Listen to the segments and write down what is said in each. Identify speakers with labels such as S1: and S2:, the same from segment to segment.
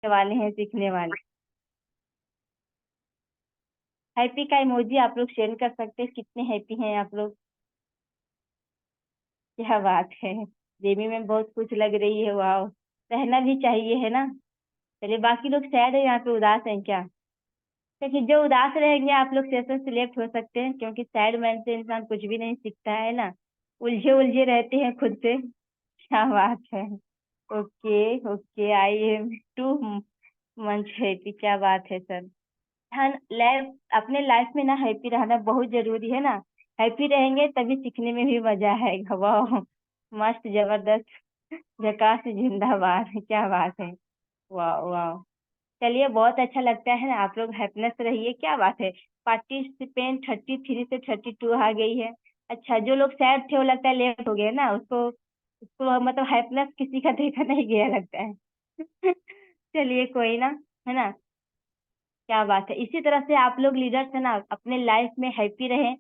S1: वाले हैं, सीखने वाले। हैप्पी का इमोजी आप लोग शेयर कर सकते हैं, कितने हैप्पी हैं आप लोग। क्या बात है। बेबी में बहुत खुश लग रही है, वाह। रहना भी चाहिए, है ना। चलिए, बाकी लोग सैड है यहाँ पे, उदास हैं क्या। क्योंकि जो उदास रहेंगे आप लोग सेशन सिलेक्ट हो सकते हैं, क्योंकि सैड मैन से इंसान कुछ भी नहीं सीखता है ना। उलझे उलझे रहते हैं खुद से। क्या बात है। Okay. Okay, I am too much happy, क्या बात है सर। हाँ, लाइफ, अपने लाइफ में ना हैप्पी रहना बहुत जरूरी है ना। हैप्पी रहेंगे तभी सीखने में भी मजा आएगा, वाह। मस्त, जबरदस्त, झकास, जिंदाबाद, क्या बात है। वाह वाह। चलिए, बहुत अच्छा लगता है ना, आप लोग हैप्पीनेस रहिए, क्या बात है। पार्टिसिपेंट 33 से 32 आ गई है। अच्छा, जो लोग सैड थे वो लगता है लेट हो गए ना, उसको उसको मतलब हैप्पीनेस किसी का देखा नहीं गया लगता है। चलिए, कोई ना, है ना। क्या बात है, इसी तरह से आप लोग लीडर्स है ना, अपने लाइफ में हैप्पी रहें।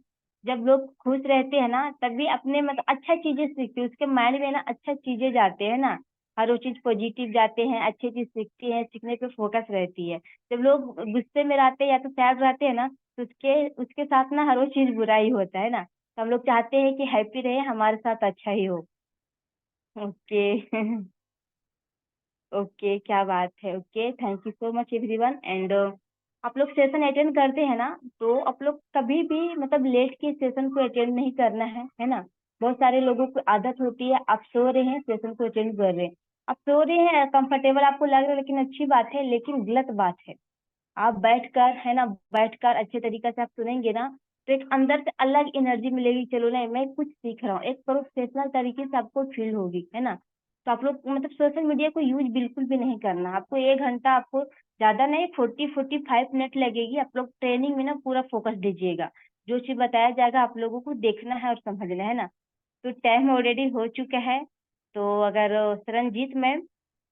S1: जब लोग खुश रहते हैं ना, तभी अपने मतलब अच्छा चीजें सीखते हैं, उसके माइंड में ना अच्छा चीजें जाते हैं ना। हर वो चीज पॉजिटिव जाते हैं, अच्छी चीज सीखती हैं, सीखने पे फोकस रहती है। जब लोग गुस्से में रहते हैं या तो सैड रहते हैं ना, तो उसके उसके साथ ना हर वो चीज बुरा ही होता है ना। तो हम लोग चाहते हैं कि हैप्पी रहे, हमारे साथ अच्छा ही हो। ओके। ओके, क्या बात है। Okay, thank you so much everyone. And आप लोग सेशन अटेंड करते हैं ना, तो आप लोग कभी भी मतलब लेट के सेशन को अटेंड नहीं करना है ना। बहुत सारे लोगों को आदत होती है, आप सो रहे हैं सेशन को अटेंड कर रहे हैं। आप सो रहे हैं, कंफर्टेबल आपको लग रहा है, लेकिन अच्छी बात है, लेकिन गलत बात है। आप बैठकर, है ना, बैठकर अच्छे तरीके से आप सुनेंगे ना, तो एक अंदर से अलग एनर्जी मिलेगी, चलो नहीं मैं कुछ सीख रहा हूँ, एक प्रोफेशनल तरीके से आपको फील होगी, है ना। तो आप लोग मतलब सोशल मीडिया को यूज बिल्कुल भी नहीं करना, आपको 1 घंटा, आपको ज्यादा नहीं, 40-45 मिनट लगेगी, आप लोग ट्रेनिंग में ना पूरा फोकस दीजिएगा। जो चीज बताया जाएगा आप लोगों को देखना है और समझना है ना। तो टाइम ऑलरेडी हो चुका है। तो अगर सरनजीत मैम,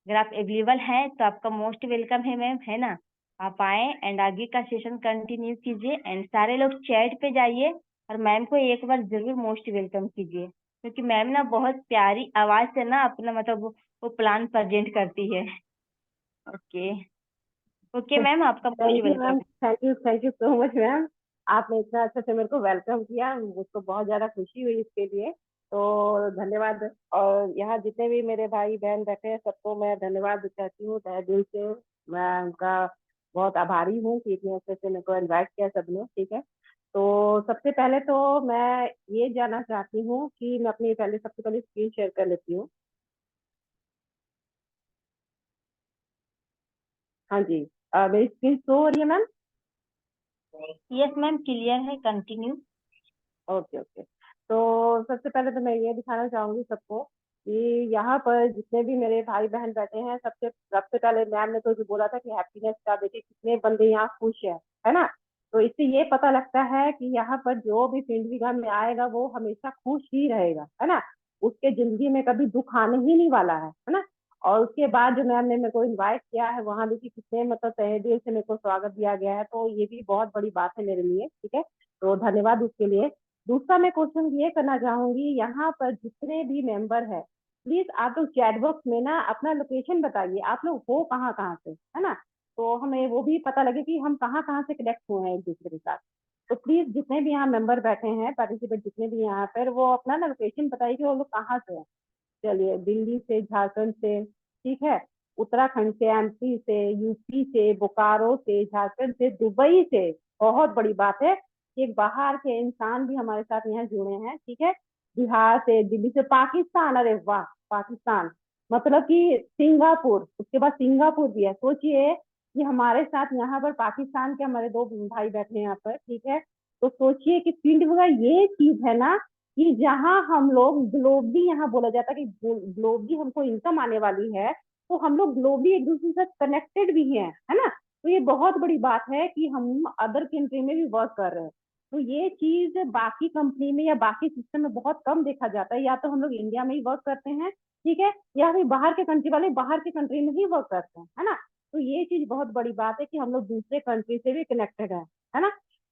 S1: अगर आप अवेलेबल हैं तो आपका मोस्ट वेलकम है मैम, है ना। आप आए एंड आगे का सेशन कंटिन्यू कीजिए, एंड सारे लोग चैट पे जाइए और मैम को एक बार जरूर मोस्ट वेलकम कीजिए, क्योंकि मैम ना बहुत प्यारी आवाज से ना अपना मतलब वो प्लान प्रेजेंट करती है। ओके। ओके मैम, आपका most
S2: thank you
S1: welcome
S2: ma'am,
S1: है।
S2: Thank you so much ma'am. आपने इतना अच्छे से मेरे को वेलकम किया, मुझको बहुत ज्यादा खुशी हुई इसके लिए। तो धन्यवाद। और यहाँ जितने भी मेरे भाई बहन बैठे हैं, सबको मैं धन्यवाद कहती हूँ तहे दिल से। मैं उनका बहुत आभारी हूँ कि इतने अच्छे से मेरे को इनवाइट किया सबने, ठीक है। तो सबसे पहले तो मैं ये जानना चाहती हूँ कि मैं अपनी पहले सबसे पहले स्क्रीन शेयर कर लेती हूँ। हाँ जी। मेरी स्क्रीन शो हो रही है मैम?
S1: यस मैम, क्लियर है, कंटिन्यू।
S2: Okay okay. तो सबसे पहले तो मैं ये दिखाना चाहूंगी सबको कि यहाँ पर जितने भी मेरे भाई बहन बैठे हैं, सबसे सबसे पहले मैम ने तो जो बोला था कि हैप्पीनेस का, देखिए कितने बंदे यहाँ खुश है ना। तो इससे ये पता लगता है कि यहाँ पर जो भी पिंडली घर में आएगा वो हमेशा खुश ही रहेगा, है ना। उसके जिंदगी में कभी दुख आने ही नहीं वाला है ना। और उसके बाद जो मैम ने मेरे को इनवाइट किया है, वहां देखिए कितने मतलब तहे दिल से मेरे को स्वागत दिया गया है, तो ये भी बहुत बड़ी बात है मेरे लिए, ठीक है। तो धन्यवाद उसके लिए। दूसरा मैं क्वेश्चन ये करना चाहूंगी, यहाँ पर जितने भी मेंबर है, प्लीज आप लोग चैट बॉक्स में ना अपना लोकेशन बताइए, आप लोग हो कहाँ कहाँ से, है ना। तो हमें वो भी पता लगे कि हम कहाँ कहाँ से कनेक्ट हुए हैं एक दूसरे के साथ। तो प्लीज जितने भी यहाँ मेंबर बैठे हैं, पार्टिसिपेट जितने भी यहाँ पर, वो अपना ना लोकेशन बताइए कि वो लोग कहाँ से हैं। चलिए, दिल्ली से, झारखंड से, ठीक है, उत्तराखंड से, एमपी से, यूपी से, बोकारो से, झारखंड से, दुबई से। बहुत बड़ी बात है कि एक बाहर के इंसान भी हमारे साथ यहाँ जुड़े हैं, ठीक है। बिहार से, दिल्ली से, पाकिस्तान, अरे वाह, पाकिस्तान, मतलब कि सिंगापुर, उसके बाद सिंगापुर भी है, सोचिए कि हमारे साथ यहाँ पर पाकिस्तान के हमारे दो भाई बैठे हैं यहाँ पर, ठीक है। तो सोचिए कि फील्ड वगैरह ये चीज है ना, कि जहाँ हम लोग ग्लोबली, यहाँ बोला जाता है कि ग्लोबली हमको इनकम आने वाली है, तो हम लोग ग्लोबली एक दूसरे से कनेक्टेड भी हैं, है ना। तो ये बहुत बड़ी बात है कि हम अदर कंट्री में भी वर्क कर रहे हैं। तो ये चीज बाकी कंपनी में या बाकी सिस्टम में बहुत कम देखा जाता है, या तो हम लोग इंडिया में ही वर्क करते हैं, ठीक है, या फिर बाहर के कंट्री वाले बाहर के कंट्री में ही वर्क करते हैं, है ना। तो ये चीज बहुत बड़ी बात है कि हम लोग दूसरे कंट्री से भी कनेक्टेड है ना।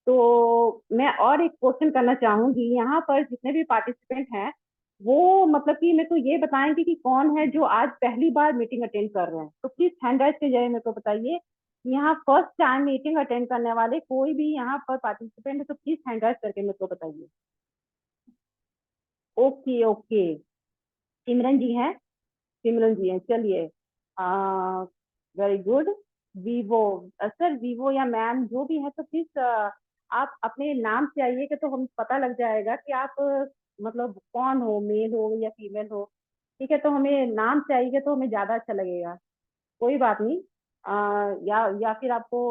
S2: तो मैं और एक क्वेश्चन करना चाहूंगी, यहाँ पर जितने भी पार्टिसिपेंट हैं, वो मतलब कि मेरे को ये बताएंगे कि कौन है जो आज पहली बार मीटिंग अटेंड कर रहे हैं। तो प्लीज हैंड राइज के जरिए मेरे को बताइए कि यहाँ फर्स्ट टाइम मीटिंग अटेंड करने वाले कोई भी यहाँ पर पार्टिसिपेंट है तो प्लीज हैंड राइज करके मेरे को बताइए। ओके ओके, सिमरन जी हैं, सिमरन जी हैं, चलिए, very good. Vivo, sir Vivo या मैम जो भी है तो प्लीज आप अपने नाम से आइएगा तो हम पता लग जाएगा कि आप मतलब कौन हो, मेल हो या फीमेल हो। ठीक है, तो हमें नाम से आइएगा तो हमें ज्यादा अच्छा लगेगा। कोई बात नहीं। या फिर आपको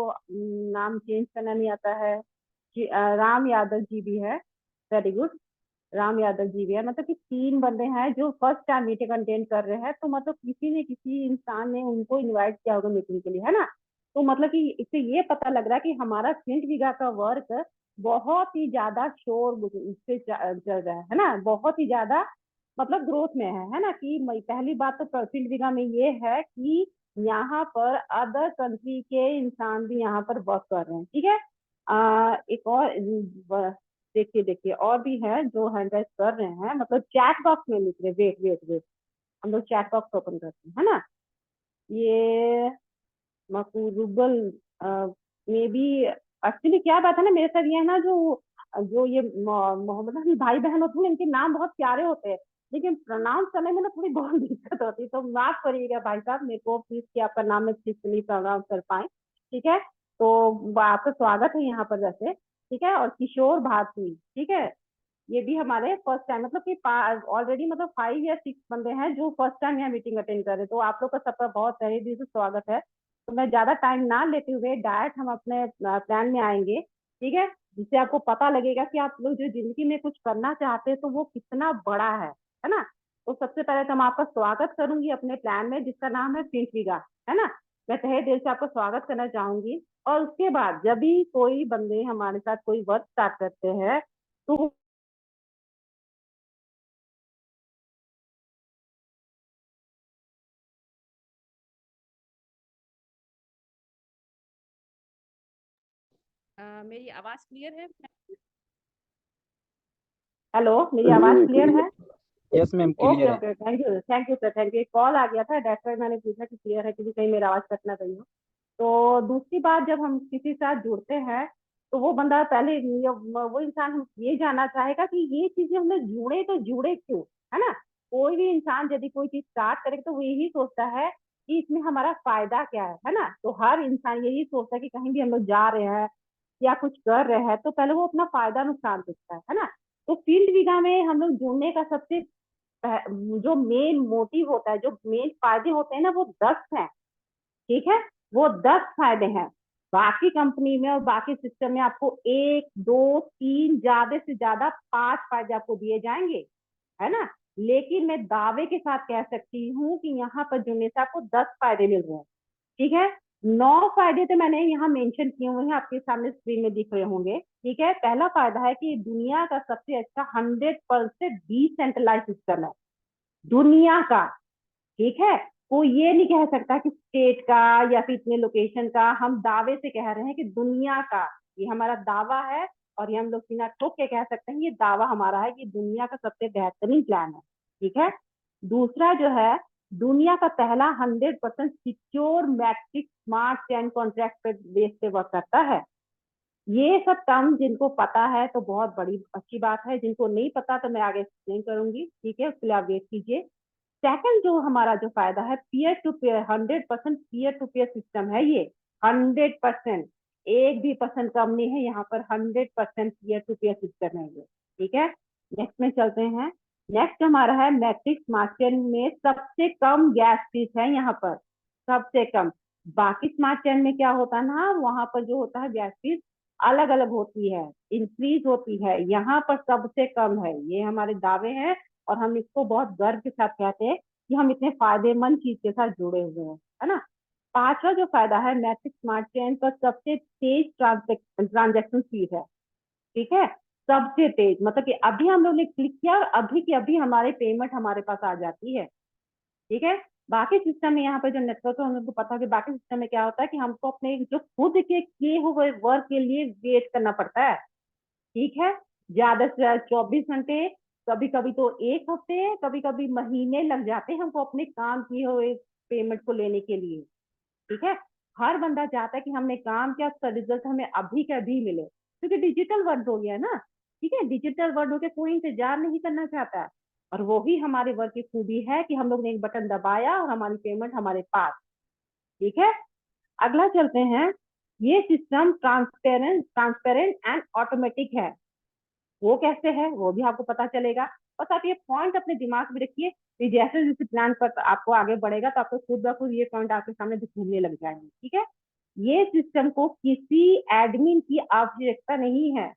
S2: नाम चेंज करना नहीं आता है? राम यादव जी भी है, वेरी गुड। राम यादव जी भी है, मतलब कि 3 बंदे हैं जो फर्स्ट टाइम मीटिंग अटेंड कर रहे हैं, तो मतलब किसी ने किसी इंसान ने उनको इनवाइट किया होगा मीटिंग के लिए, है ना। तो मतलब कि इससे ये पता लग रहा है कि हमारा सेंट वीगा का वर्क बहुत ही ज्यादा शोर से चल रहा है ना, बहुत ही ज्यादा मतलब ग्रोथ में है ना। कि पहली बात तो सेंट वीगा में ये है कि यहाँ पर अदर कंट्री के इंसान भी यहाँ पर वर्क कर रहे हैं, ठीक है। एक और देखिए देखिए और भी है जो हैंड राइज कर रहे हैं, मतलब चैट बॉक्स में लिख रहे, वेट वेट वेट, हम लोग चैट बॉक्स ओपन करते हैं, है ना। ये मकबूल मे बी, एक्चुअली क्या बात है ना, मेरे साथ ये है ना, जो जो ये मोहम्मद अली भाई बहन होते हैं इनके नाम बहुत प्यारे होते हैं, लेकिन प्रोनाउंस करने में ना थोड़ी बहुत दिक्कत होती है, तो माफ करिएगा भाई साहब मेरे को प्लीज, कि आपका नाम मैं ठीक से नहीं प्रोनाउंस कर पाए। ठीक है, तो आपका स्वागत है यहाँ पर वैसे। ठीक है, और किशोर भारती, ठीक है, ये भी हमारे फर्स्ट टाइम, मतलब कि ऑलरेडी मतलब 5 या 6 बंदे हैं जो फर्स्ट टाइम यहाँ मीटिंग अटेंड कर रहे हैं, तो आप लोग का सबका बहुत तहे दिल से स्वागत है। तो मैं ज्यादा टाइम ना लेते हुए डायरेक्ट हम अपने प्लान में आएंगे, ठीक है, जिससे आपको पता लगेगा कि आप लोग जो जिंदगी में कुछ करना चाहते हैं तो वो कितना बड़ा है ना। तो सबसे पहले तो मैं आपका स्वागत करूंगी अपने प्लान में जिसका नाम है सेंट वीगा, है ना। मैं तहे दिल से आपका स्वागत करना चाहूंगी। और उसके बाद जब भी कोई बंदे हमारे साथ कोई वर्क स्टार्ट करते हैं तो मेरी आवाज क्लियर है? हेलो, मेरी आवाज क्लियर है?
S3: यस मैम,
S2: ओके
S3: क्लियर है।
S2: Okay, thank you sir, thank you. Call आ गया था, दैट्स व्हाई मैंने पूछा कि क्लियर है, क्योंकि कहीं मेरा आवाज कट ना गई हो। तो दूसरी बात, जब हम किसी के साथ जुड़ते हैं तो वो बंदा पहले वो इंसान हम ये जानना चाहेगा कि ये चीजें हमें जुड़े तो जुड़े क्यों, है ना। कोई भी इंसान यदि कोई चीज स्टार्ट करे तो वो यही सोचता है कि इसमें हमारा फायदा क्या है ना। तो हर इंसान यही सोचता है कि कहीं भी हम लोग जा रहे हैं या कुछ कर रहे हैं तो पहले वो अपना फायदा नुकसान देखता है ना। तो फील्ड वीगा में हम लोग जुड़ने का सबसे जो मेन मोटिव होता है, जो मेन फायदे होते हैं ना, वो 10 हैं, ठीक है। वो 10 फायदे हैं। बाकी कंपनी में और बाकी सिस्टम में आपको 1 2 3 ज्यादा से ज्यादा 5 फायदे आपको दिए जाएंगे, है ना। लेकिन मैं दावे के साथ कह सकती हूँ कि यहाँ पर जुड़ने से आपको 10 फायदे मिल रहे हैं, ठीक है। 9 फायदे तो मैंने यहाँ मेंशन किए हुए हैं, आपके सामने स्क्रीन में दिख रहे होंगे, ठीक है। पहला फायदा है कि दुनिया का सबसे अच्छा 100% डिसेंट्रलाइज सिस्टम है, दुनिया का, ठीक है। कोई ये नहीं कह सकता कि स्टेट का या फिर इतने लोकेशन का, हम दावे से कह रहे हैं कि दुनिया का, ये हमारा दावा है। और ये हम लोग बिना ठोक के कह सकते हैं ये दावा हमारा है कि दुनिया का सबसे बेहतरीन प्लान है, ठीक है। दूसरा जो है, दुनिया का पहला 100% secure matrix smart chain contract पे बेस पे वर्क करता है। ये सब टर्म जिनको पता है तो बहुत बड़ी अच्छी बात है, जिनको नहीं पता तो मैं आगे एक्सप्लेन करूंगी, ठीक है, उसके लिए आप वेट कीजिए। सेकंड जो हमारा जो फायदा है, peer to peer, 100% peer to peer system है ये, 100%, एक भी परसेंट कम नहीं है यहाँ पर, 100% पीयर टू पीयर सिस्टम है ये, ठीक है। नेक्स्ट में चलते हैं। नेक्स्ट हमारा है मैट्रिक्स स्मार्ट चेन में सबसे कम गैस फीस है यहाँ पर, सबसे कम। बाकी स्मार्ट चेन में क्या होता है ना, वहां पर जो होता है गैस फीस अलग अलग होती है, इंक्रीज होती है, यहाँ पर सबसे कम है, ये हमारे दावे हैं। और हम इसको बहुत गर्व के साथ कहते हैं कि हम इतने फायदेमंद चीज के साथ जुड़े हुए हैं, है ना। पांचवा जो फायदा है, मैट्रिक स्मार्ट चेन का सबसे तेज ट्रांजेक्शन स्पीड है, ठीक है। सबसे तेज, मतलब कि अभी हम लोग ने क्लिक किया और अभी की अभी हमारे पेमेंट हमारे पास आ जाती है, ठीक है। बाकी सिस्टम में यहाँ पे जो नेटवर्क है, हम लोग को पता है कि बाकी सिस्टम में क्या होता है कि हमको अपने जो खुद के किए हुए वर्क के लिए वेट करना पड़ता है, ठीक है, ज्यादा से ज्यादा 24 घंटे। कभी कभी तो 1 हफ्ते, कभी कभी महीने लग जाते हैं हमको अपने काम किए हुए पेमेंट को लेने के लिए। ठीक है, हर बंदा चाहता है कि हमने काम किया, उसका रिजल्ट हमें अभी के अभी मिले, क्योंकि डिजिटल वर्ल्ड हो गया ना। ठीक है, डिजिटल वर्ल्ड हो गया, कोई इंतजार नहीं करना चाहता है। और वो ही हमारे वर्क की खूबी है कि हम लोग ने एक बटन दबाया और हमारी पेमेंट हमारे पास। ठीक है, अगला चलते हैं। ये सिस्टम ट्रांसपेरेंट एंड ऑटोमेटिक है। वो कैसे है वो भी आपको पता चलेगा। बस आप ये पॉइंट अपने दिमाग में रखिए कि जैसे जैसे प्लान पर आपको आगे बढ़ेगा तो आपको खुद ब खुद ये पॉइंट आपके सामने दिखने लग जाएंगे। ठीक है, ये सिस्टम को किसी एडमिन की आवश्यकता नहीं है।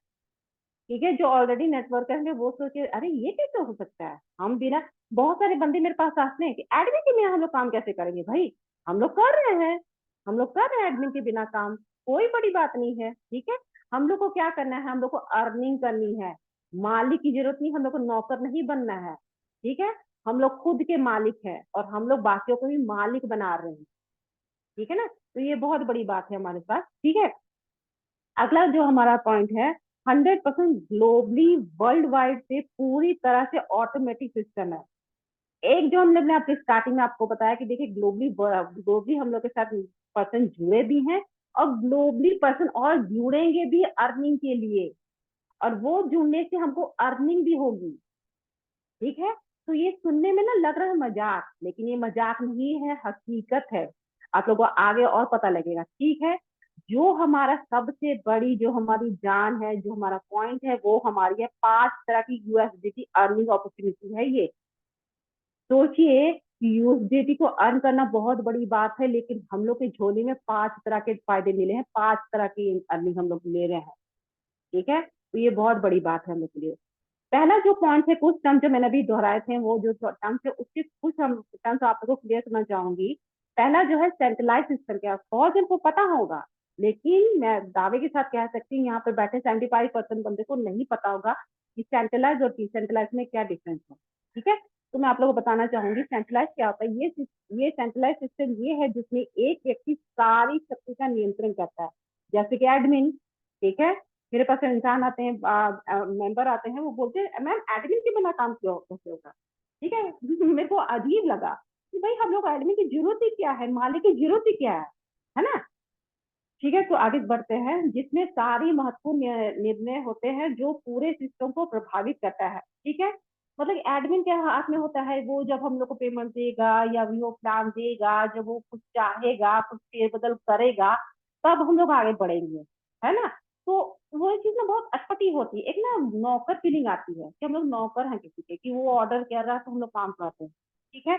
S2: ठीक है, जो ऑलरेडी नेटवर्क है वो सोचे अरे ये कैसे हो सकता है, हम बिना, बहुत सारे बंदे मेरे पास आते हैं कि एडमिन के बिना हम लोग काम कैसे करेंगे। भाई हम लोग कर रहे हैं, हम लोग कर रहे हैं एडमिन के बिना काम, कोई बड़ी बात नहीं है। ठीक है, हम लोग को क्या करना है, हम लोग को अर्निंग करनी है। मालिक की जरूरत नहीं, हम लोग को नौकर नहीं बनना है। ठीक है, हम लोग खुद के मालिक हैं और हम लोग बाकियों को भी मालिक बना रहे हैं। ठीक है ना, तो ये बहुत बड़ी बात है हमारे पास। ठीक है, अगला जो हमारा पॉइंट है, 100% ग्लोबली वर्ल्ड वाइड से पूरी तरह से ऑटोमेटिक सिस्टम है। एक जो हमने अपने आपके स्टार्टिंग में आपको बताया कि देखिए ग्लोबली ग्लोबली हम लोग के साथ पर्सन जुड़े भी हैं और ग्लोबली पर्सन और जुड़ेंगे भी अर्निंग के लिए, और वो जुड़ने से हमको अर्निंग भी होगी। ठीक है, तो ये सुनने में ना लग रहा है मजाक, लेकिन ये मजाक नहीं है, हकीकत है। आप लोगों को आगे और पता लगेगा। ठीक है, जो हमारा सबसे बड़ी जो हमारी जान है, जो हमारा पॉइंट है, वो हमारी है 5 तरह की यूएसडीटी अर्निंग अपॉर्चुनिटी है ये। सोचिए कि यूएसडीटी को अर्न करना बहुत बड़ी बात है, लेकिन हम लोग के झोली में 5 तरह के फायदे मिले हैं, 5 तरह की अर्निंग हम लोग ले रहे हैं। ठीक है, तो ये बहुत बड़ी बात है हम लोग के लिए। पहला जो पॉइंट है, कुछ टर्म जो मैंने अभी दोहराए थे, वो जो टर्म्स है उसके कुछ हम टर्म्स आप लोगों को क्लियर करना चाहूंगी। पहला जो है सेंट्रलाइज सिस्टम, क्या बहुत जन को पता होगा, लेकिन मैं दावे के साथ कह सकती हूँ यहाँ पे बैठे 75% बंदे को नहीं पता होगा कि सेंट्रलाइज और डिसेंट्रलाइज में क्या डिफरेंस है। ठीक है, तो मैं आप लोगों को बताना चाहूंगी सेंट्रलाइज क्या होता है। ये सेंट्रलाइज सिस्टम ये है जिसमें एक व्यक्ति सारी शक्ति का नियंत्रण करता है, जैसे कि एडमिन। ठीक है, मेरे पास इंसान आते हैं, मेंबर आते हैं, वो बोलते हैं मैम एडमिन के बिना काम क्यों कैसे होगा। ठीक है मेरे को अजीब लगा कि भाई हम लोग एडमिन की जरूरत ही क्या है, मालिक की जरूरत ही क्या है ना। ठीक है, तो आगे बढ़ते हैं, जिसमें सारी महत्वपूर्ण निर्णय होते हैं जो पूरे सिस्टम को प्रभावित करता है। ठीक है, मतलब एडमिन के हाथ में होता है, वो जब हम लोग को पेमेंट देगा या वो प्लान देगा, जब वो कुछ चाहेगा, कुछ फेरबदल करेगा, तब हम लोग आगे बढ़ेंगे, है ना। तो वो चीज ना बहुत अटपटी होती है, एक ना नौकर फीलिंग आती है कि हम लोग नौकर हैं किसी के, कि वो ऑर्डर कर रहा है तो हम लोग काम करते हैं। ठीक है,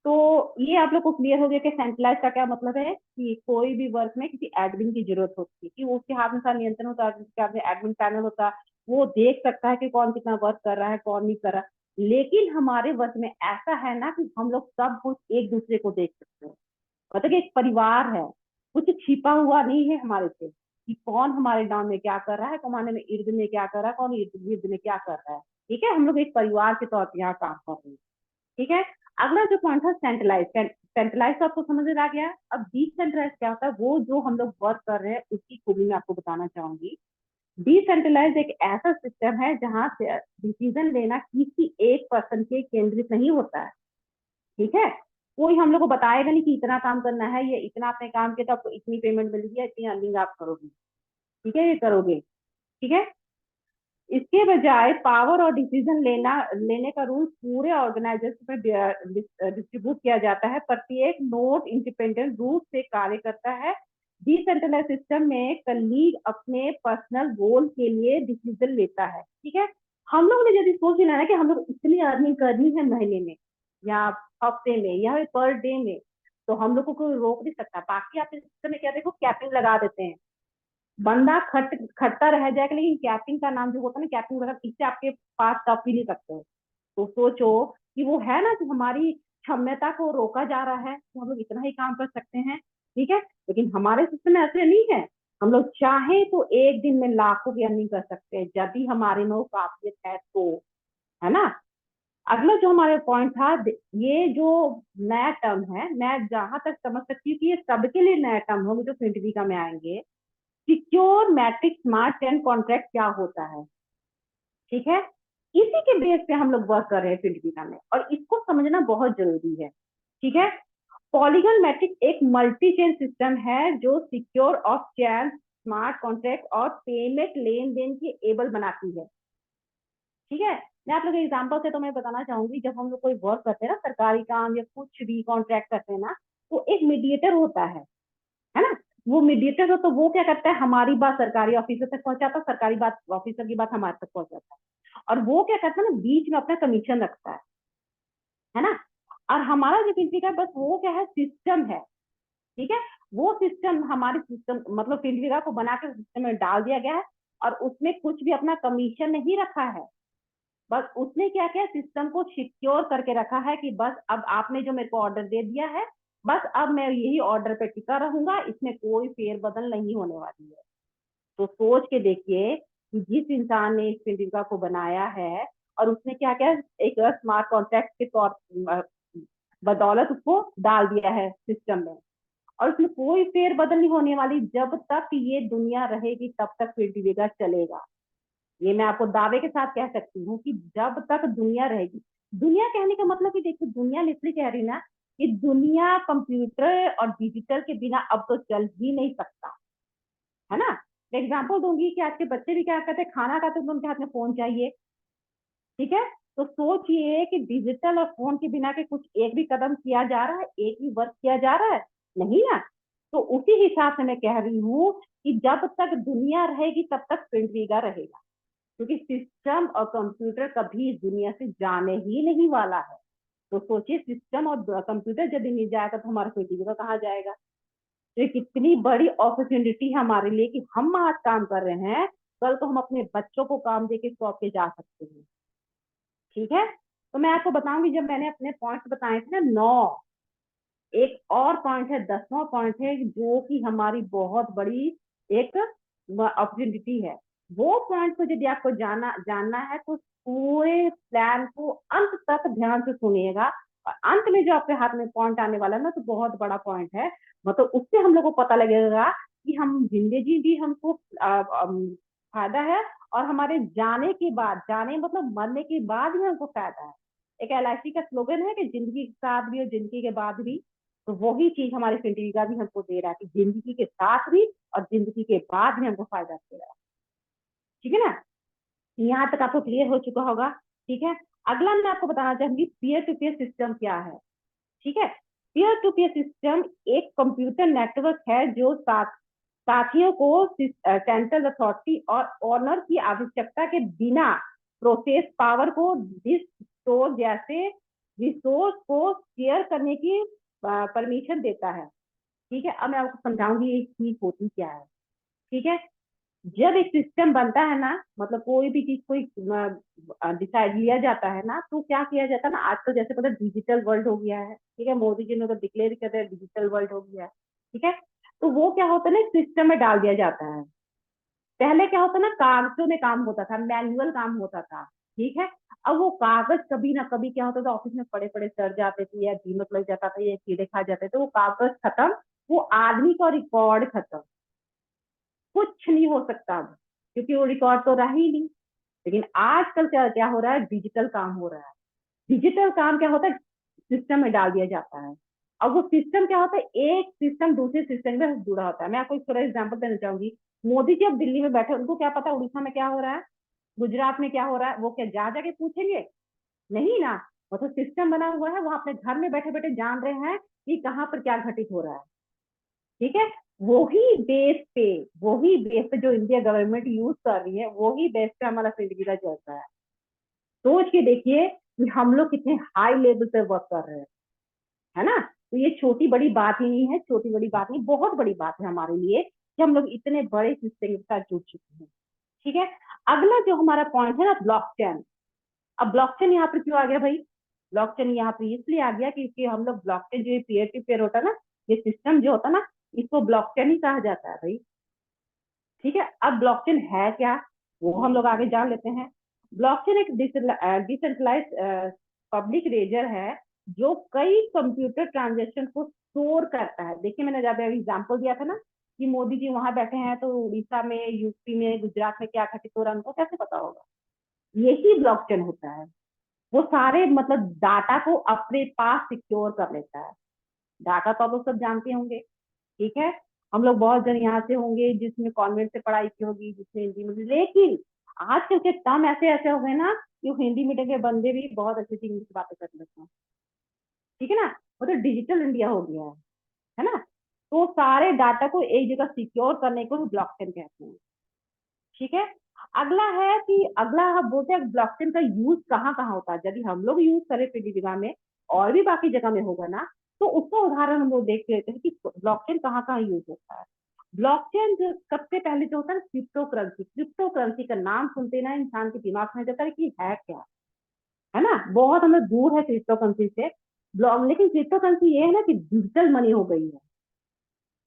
S2: तो ये आप लोग को क्लियर हो गया कि सेंट्रलाइज का क्या मतलब है, कि कोई भी वर्क में किसी एडमिन की जरूरत होती है, कि वो उसके हाथ में सारा नियंत्रण होता है, उसके हाथ में एडमिन पैनल होता है, वो देख सकता है कि कौन कितना वर्क कर रहा है, कौन नहीं कर रहा। लेकिन हमारे वर्क में ऐसा है ना कि हम लोग सब कुछ एक दूसरे को देख सकते हैं, मतलब कि एक परिवार है, कुछ छिपा हुआ नहीं है हमारे से कि कौन हमारे गांव में क्या कर रहा है, कमाने में इर्द में क्या कर रहा है, कौन इर्द गिर्द में क्या कर रहा है। ठीक है, हम लोग एक परिवार के तौर पर यहाँ काम कर रहे हैं। ठीक है, अगला जो पॉइंट था सेंट्रलाइज, सेंट्रलाइज तो आपको समझ में आ गया। अब डिसेंट्रलाइज क्या होता है, वो जो हम लोग वर्क कर रहे हैं उसकी खूबी मैं आपको बताना चाहूंगी। डिसेंट्रलाइज एक ऐसा सिस्टम है जहां से डिसीजन लेना किसी एक पर्सन के केंद्रित नहीं होता है। ठीक है, कोई हम लोग को बताएगा नहीं कि इतना काम करना है, ये इतना आपने काम किया तो आपको इतनी पेमेंट मिलेगी, इतनी अर्निंग आप करोगे। ठीक है, ये करोगे। ठीक है, इसके बजाय पावर और डिसीजन लेने का रूल पूरे ऑर्गेनाइजेशन में डिस्ट्रीब्यूट किया जाता है, प्रत्येक नोड इंडिपेंडेंट रूप से कार्य करता है। डिसेंट्रलाइज सिस्टम में कलीग अपने पर्सनल गोल के लिए डिसीजन लेता है। ठीक है, हम लोग ने यदि सोच लेना है कि हम लोग इतनी अर्निंग करनी है महीने में या हफ्ते में या पर डे में, तो हम लोग को कोई रोक नहीं सकता। बाकी आप इस सिस्टम में क्या देखो, कैपिंग लगा देते हैं, बंदा खटता रह जाएगा, लेकिन कैपिंग का नाम जो होता है ना, कैपिंग वगैरह, इससे आपके पास टॉप ही नहीं सकते हो। तो सोचो कि वो है ना कि हमारी क्षमता को रोका जा रहा है, तो हम लोग इतना ही काम कर सकते हैं। ठीक है, लेकिन हमारे सिस्टम में ऐसे नहीं है, हम लोग चाहे तो एक दिन में लाखों की अर्निंग कर सकते हैं, जब भी हमारे में वो काबिलियत है तो, है ना। अगला जो हमारे पॉइंट था, ये जो नया टर्म है, मैं जहां तक समझ सकती हूँ कि ये सबके लिए नया टर्म होंगे जो फिफ्टी का में आएंगे। Secure metric smart chain contract क्या होता है। ठीक है, इसी के बेस पे हम लोग वर्क कर रहे हैं फील्ड वीजा में, और इसको समझना बहुत जरूरी है। ठीक है, पॉलीगन मैट्रिक्स एक मल्टी चेन सिस्टम है जो secure of chain, smart contract और पेमेंट लेन देन के एबल बनाती है। ठीक है, मैं आप लोग एग्जाम्पल से तो मैं बताना चाहूंगी, जब हम लोग कोई वर्क करते हैं ना, सरकारी काम या कुछ भी कॉन्ट्रैक्ट करते हैं ना, तो एक मीडिएटर होता है ना। वो मीडिएटर हो तो वो क्या करता है, हमारी बात सरकारी ऑफिसर तक पहुंचाता है, सरकारी बात ऑफिसर की बात हमारे तक पहुंचाता है, और वो क्या करता है ना, बीच में अपना कमीशन रखता है ना। और हमारा जो फील्ड का बस वो क्या है, सिस्टम है। ठीक है, वो सिस्टम हमारे सिस्टम मतलब फील्ड को बना के सिस्टम में डाल दिया गया है, और उसमें कुछ भी अपना कमीशन नहीं रखा है। बस उसने क्या किया, सिस्टम को सिक्योर करके रखा है कि बस अब आपने जो मेरे को ऑर्डर दे दिया है, बस अब मैं यही ऑर्डर पे टिका रहूंगा, इसमें कोई फेरबदल नहीं होने वाली है। तो सोच के देखिए कि जिस इंसान ने इस पिंडिका को बनाया है, और उसने क्या किया, एक स्मार्ट कॉन्ट्रैक्ट के तौर बदौलत उसको डाल दिया है सिस्टम में, और उसमें कोई फेरबदल नहीं होने वाली। जब तक ये दुनिया रहेगी तब तक पिंडिका चलेगा। ये मैं आपको दावे के साथ कह सकती हूँ कि जब तक दुनिया रहेगी। दुनिया कहने का मतलब कि देखिए, दुनिया इसलिए कह रही ना कि दुनिया कंप्यूटर और डिजिटल के बिना अब तो चल ही नहीं सकता, है ना। एग्जाम्पल दूंगी कि आज के बच्चे भी क्या करते हैं, खाना खाते तो उनके हाथ में फोन चाहिए। ठीक है, तो सोचिए कि डिजिटल और फोन के बिना के कुछ एक भी कदम किया जा रहा है, एक भी वर्क किया जा रहा है, नहीं ना। तो उसी हिसाब से मैं कह रही हूँ कि जब तक दुनिया रहेगी तब तक प्रिंट वीगा रहेगा, क्योंकि सिस्टम और कंप्यूटर कभी इस दुनिया से जाने ही नहीं वाला है। तो सोचिए, सिस्टम और कंप्यूटर जब नहीं जाएगा तो हमारा प्रिंट वीगा कहाँ जाएगा। तो ये कितनी बड़ी अपॉर्चुनिटी है हमारे लिए कि हम आज काम कर रहे हैं, कल तो हम अपने बच्चों को काम देके सौंप के जा सकते हैं। ठीक है, तो मैं आपको बताऊंगी, जब मैंने अपने पॉइंट्स बताए थे ना 9, एक और पॉइंट है 10वां पॉइंट है जो कि हमारी बहुत बड़ी एक अपॉर्चुनिटी है। वो पॉइंट को यदि आपको जानना है तो पूरे प्लान को अंत तक ध्यान से सुनिएगा, और अंत में जो आपके हाथ में पॉइंट आने वाला है ना, तो बहुत बड़ा पॉइंट है। मतलब उससे हम लोग को पता लगेगा कि हम जिंदगी भी हमको फायदा है, और हमारे जाने के बाद, जाने मतलब मरने के बाद भी हमको फायदा है। एक LIC का स्लोगन है कि जिंदगी के साथ भी और जिंदगी के बाद भी। तो वही चीज हमारे फिंटीगा भी हमको दे रहा है कि जिंदगी के साथ भी और जिंदगी के बाद भी हमको फायदा दे रहा है। ठीक है ना, यहाँ तक आपको क्लियर हो चुका होगा। ठीक है, अगला मैं आपको बताना चाहूंगी पीयर टू पीयर सिस्टम क्या है। ठीक है, पीयर टू पीयर सिस्टम एक कंप्यूटर नेटवर्क है जो साथियों को सेंट्रल अथॉरिटी और ऑनर की आवश्यकता के बिना प्रोसेस पावर को डिस्टोर जैसे रिसोर्स को शेयर करने की परमिशन देता है। ठीक है, अब मैं आपको समझाऊंगी ये चीज होती क्या है। ठीक है, जब एक सिस्टम बनता है ना, मतलब कोई भी चीज कोई डिसाइड लिया जाता है ना, तो क्या किया जाता है ना, आजकल जैसे पता डिजिटल वर्ल्ड हो गया है। ठीक है, मोदी जी ने तो डिक्लेयर कर दिया डिजिटल वर्ल्ड हो गया है। ठीक है, तो वो क्या होता है ना, सिस्टम में डाल दिया जाता है। पहले क्या होता ना, कागजों में काम होता था, मैनुअल काम होता था। ठीक है, अब वो कागज कभी ना कभी क्या होता था, ऑफिस में पड़े पड़े सड़ जाते थे, या दीमक लग जाता था, या कीड़े खा जाते थे, वो कागज खत्म, वो आदमी का रिकॉर्ड खत्म, कुछ नहीं हो सकता अब, क्योंकि वो रिकॉर्ड तो रहा ही नहीं। लेकिन आजकल क्या क्या हो रहा है, डिजिटल काम हो रहा है। डिजिटल काम क्या होता है, सिस्टम में डाल दिया जाता है। अब वो सिस्टम क्या होता है, एक सिस्टम दूसरे सिस्टम में जुड़ा होता है। मैं आपको एक थोड़ा एग्जाम्पल देना चाहूंगी। मोदी जी अब दिल्ली में बैठे, उनको क्या पता उड़ीसा में क्या हो रहा है, गुजरात में क्या हो रहा है, वो क्या जा जाके पूछेंगे, नहीं ना। वो तो सिस्टम बना हुआ है, वो अपने घर में बैठे बैठे जान रहे हैं कि कहाँ पर क्या घटित हो रहा है। ठीक है, वही बेस पे वही बेस पे जो इंडिया गवर्नमेंट यूज कर रही है, वही बेस पे हमारा फिल्ड चल रहा है। सोच के देखिए कि हम लोग कितने हाई लेवल पे वर्क कर रहे हैं, है ना। तो ये छोटी बड़ी बात ही नहीं है, छोटी बड़ी बात नहीं, बहुत बड़ी बात है हमारे लिए कि हम लोग इतने बड़े सिस्टम के साथ जुड़ चुके हैं। ठीक है, अगला जो हमारा पॉइंट है ना, ब्लॉकचेन। अब ब्लॉकचेन यहाँ पर क्यों आ गया भाई, ब्लॉकचेन यहाँ पे इसलिए आ गया क्योंकि हम लोग ब्लॉकचेन जो पीयर टू पीयर होता है ना, ये सिस्टम जो होता है ना, इसको ब्लॉकचेन ही कहा जाता है भाई। ठीक है, अब ब्लॉकचेन है क्या, वो हम लोग आगे जान लेते हैं। ब्लॉकचेन एक डिसेंट्रलाइज पब्लिक लेजर है जो कई कंप्यूटर ट्रांजेक्शन को स्टोर करता है। देखिए, मैंने जब एग्जांपल दिया था ना कि मोदी जी वहां बैठे हैं, तो उड़ीसा में, यूपी में, गुजरात में क्या घटित हो रहा है उनको कैसे पता होगा। यही ब्लॉकचेन होता है। वो सारे मतलब डाटा को अपने पास सिक्योर कर लेता है। डाटा तो आप लोग सब जानते होंगे, ठीक है। हम लोग बहुत जन यहाँ से होंगे जिसने कॉन्वेंट से पढ़ाई की होगी, जिसने हिंदी में, लेकिन आजकल के टर्म ऐसे ऐसे हो गए ना कि हिंदी मीडियम के बंदे भी बहुत अच्छी अच्छी इंग्लिश बातें कर लेते हैं, ठीक है ना। वो तो डिजिटल इंडिया हो गया है ना। तो सारे डाटा को एक जगह सिक्योर करने को ब्लॉकचेन कहते हैं, ठीक है। अगला है कि अगला हम बोलते हैं ब्लॉकचेन का यूज कहाँ कहाँ होता है। यदि हम लोग यूज करें पीडी जगह में और भी बाकी जगह में होगा ना, तो उसका उदाहरण हम लोग देख लेते हैं कि ब्लॉकचेन कहाँ कहाँ यूज होता है। ब्लॉकचेन जो सबसे पहले जो होता है क्रिप्टो करेंसी, क्रिप्टो करेंसी का नाम सुनते ना इंसान के दिमाग में जाता है कि है क्या, है ना। बहुत हमें दूर है क्रिप्टो करेंसी से ब्लॉक, लेकिन क्रिप्टो करेंसी ये है ना कि डिजिटल मनी हो गई है,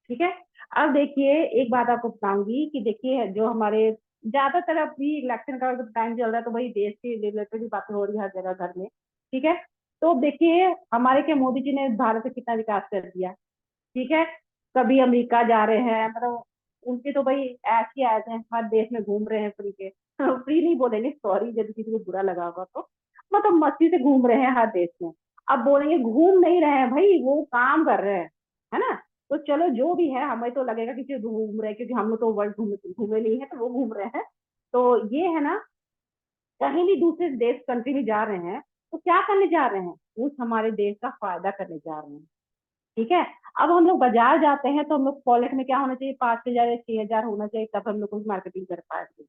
S2: ठीक है। अब देखिए एक बात आपको बताऊंगी कि देखिए जो हमारे ज्यादातर अभी इलेक्शन का टाइम चल रहा है, तो वही देश के रिलेटेड ही बातें हो रही है हर जगह घर में, ठीक है। तो देखिए हमारे के मोदी जी ने भारत से कितना विकास कर दिया, ठीक है। कभी अमेरिका जा रहे हैं, मतलब उनके तो भाई ऐसे ही आए थे, हर देश में घूम रहे हैं फ्री के फ्री नहीं बोलेंगे, सॉरी यदि किसी को बुरा लगा होगा तो, मतलब मस्ती से घूम रहे हैं हर देश में। अब बोलेंगे घूम नहीं रहे हैं भाई, वो काम कर रहे हैं, है ना। तो चलो जो भी है, हमें तो लगेगा कि घूम रहे हैं क्योंकि हम लोग तो वर्ल्ड घूमे नहीं है, तो वो घूम रहे हैं। तो ये है ना, कहीं भी दूसरे देश कंट्री में जा रहे हैं तो क्या करने जा रहे हैं, उस हमारे देश का फायदा करने जा रहे हैं, ठीक है। अब हम लोग बाजार जाते हैं तो हम लोग वॉलेट में क्या होना चाहिए, 5,000 या 6,000 होना चाहिए, तब हम लोग कुछ मार्केटिंग कर पाएंगे।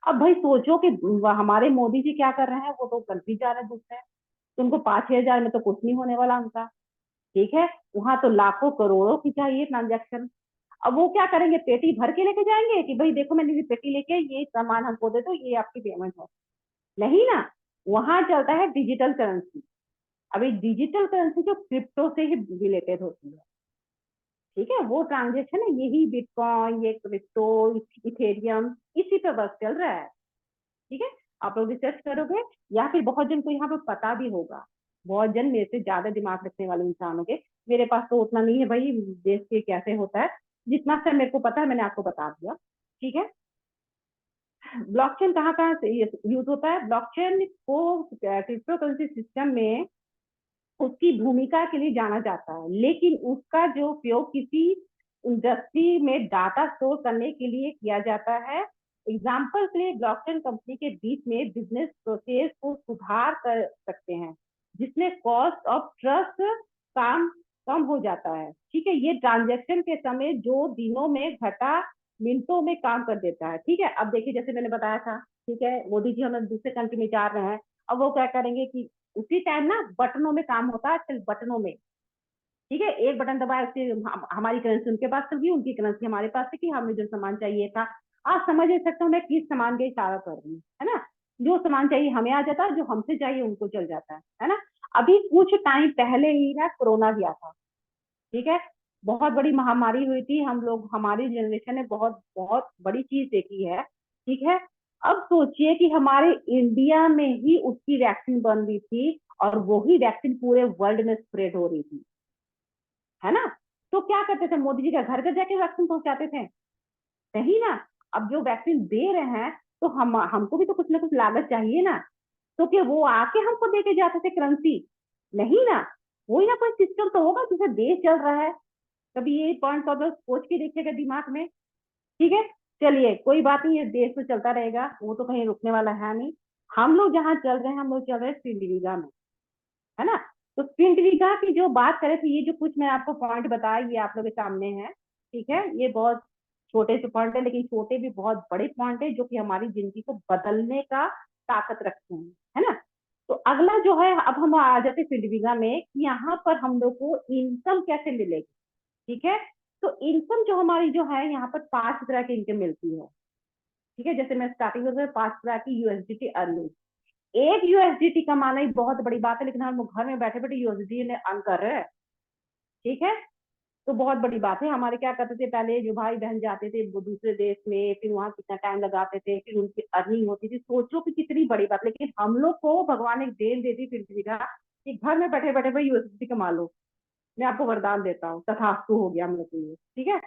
S2: अब भाई सोचो कि हमारे मोदी जी क्या कर रहे हैं, वो तो कंट्री जा रहे हैं दूसरे, तो उनको 5-6 हजार में तो कुछ नहीं होने वाला उनका, ठीक है। वहां तो लाखों करोड़ों की चाहिए ट्रांजेक्शन। अब वो क्या करेंगे, पेटी भर के लेके जाएंगे कि भाई देखो मैंने ये पेटी लेके ये सामान हमको दे दो, ये आपकी पेमेंट है, नहीं ना। वहां चलता है डिजिटल करेंसी। अभी डिजिटल करेंसी जो क्रिप्टो से ही रिलेटेड होती है, ठीक है। वो ट्रांजेक्शन है यही बिटकॉइन, ये क्रिप्टो, इथेरियम, इसी पे बस चल रहा है, ठीक है। आप लोग रिसर्च करोगे या फिर बहुत जन को यहाँ पे पता भी होगा, बहुत जन मेरे से ज्यादा दिमाग रखने वाले इंसान होंगे। मेरे पास तो उतना नहीं है भाई, देश के कैसे होता है, जितना सा मेरे को पता है मैंने आपको बता दिया, ठीक है। ब्लॉकचेन कहाँ कहाँ से यूज होता है, ब्लॉकचेन को क्रिप्टो करेंसी सिस्टम में उसकी भूमिका के लिए जाना जाता है, लेकिन उसका जो उपयोग किसी इंडस्ट्री में डाटा स्टोर करने के लिए किया जाता है। एग्जाम्पल के लिए ब्लॉकचेन कंपनी के बीच में बिजनेस प्रोसेस को सुधार कर सकते हैं, जिसमें कॉस्ट ऑफ ट्रस्ट काम कम हो जाता है, ठीक है। ये ट्रांजेक्शन के समय जो दिनों में घटा मिनटों में काम कर देता है, ठीक है। अब देखिए जैसे मैंने बताया था, ठीक है, मोदी जी हमें दूसरे कंट्री में जा रहे हैं, अब वो क्या करेंगे कि उसी टाइम ना बटनों में काम होता है आजकल, बटनों में, ठीक है। एक बटन दबाया उससे हमारी करेंसी उनके पास चल गई, उनकी करेंसी हमारे पास है कि हमें जो सामान चाहिए था। आज समझ नहीं सकता हूँ मैं किस सामान का इशारा कर रही हूँ, है ना। जो सामान चाहिए हमें आ जाता है, जो हमसे चाहिए उनको चल जाता है ना। अभी कुछ टाइम पहले ही ना कोरोना गया था, ठीक है। बहुत बड़ी महामारी हुई थी, हम लोग हमारी जनरेशन ने बहुत बहुत बड़ी चीज देखी है, ठीक है। अब सोचिए कि हमारे इंडिया में ही उसकी वैक्सीन बन रही थी और वही वैक्सीन पूरे वर्ल्ड में स्प्रेड हो रही थी, है ना। तो क्या करते थे, मोदी जी का घर घर जाके वैक्सीन पहुंचाते थे, सही ना। अब जो वैक्सीन दे रहे हैं तो हम हमको भी तो कुछ ना कुछ लागत चाहिए ना, तो क्या वो आके हमको दे के जाते थे करेंसी, नहीं ना। वही ना कोई सिस्टम तो होगा जिससे देश चल रहा है। कभी ये पॉइंट को अगर सोच के देखिएगा दिमाग में, ठीक है। चलिए कोई बात नहीं, ये देश तो चलता रहेगा, वो तो कहीं रुकने वाला है नहीं। हम लोग जहाँ चल रहे हैं, हम लोग चल रहे हैं सिंधीगा में, है ना। तो सिंधीगा की जो बात करें तो ये जो कुछ मैं आपको पॉइंट बताया ये आप लोग के सामने है, ठीक है। ये बहुत छोटे से पॉइंट है, लेकिन छोटे भी बहुत बड़े पॉइंट है जो कि हमारी जिंदगी को बदलने का ताकत रखते हैं, है ना। तो अगला जो है, अब हम आ जाते हैं सिंधीगा में, यहाँ पर हम लोग को इनकम कैसे मिलेगी, ठीक है। तो इनकम जो हमारी जो है यहाँ पर 5 तरह की इनकम मिलती है, ठीक है। जैसे मैं स्टार्टिंग में 5 तरह की यूएसडीटी अर्निंग, एक यूएसडीटी कमाना ही बहुत बड़ी बात है, लेकिन हम लोग घर में बैठे बैठे यूएसडीटी अर्न कर रहे हैं, ठीक है। तो बहुत बड़ी बात है। हमारे क्या करते थे पहले, जो भाई बहन जाते थे वो दूसरे देश में, फिर वहां कितना टाइम लगाते थे, फिर उनकी अर्निंग होती थी, सोचो कि कितनी बड़ी बात। लेकिन हम लोग को भगवान एक देन दे दी फिर सुविधा कि घर में बैठे बैठे भाई यूएसडीटी कमा लो। मैं आपको वरदान देता हूँ, तथास्तु हो गया हम लोग के लिए, ठीक है।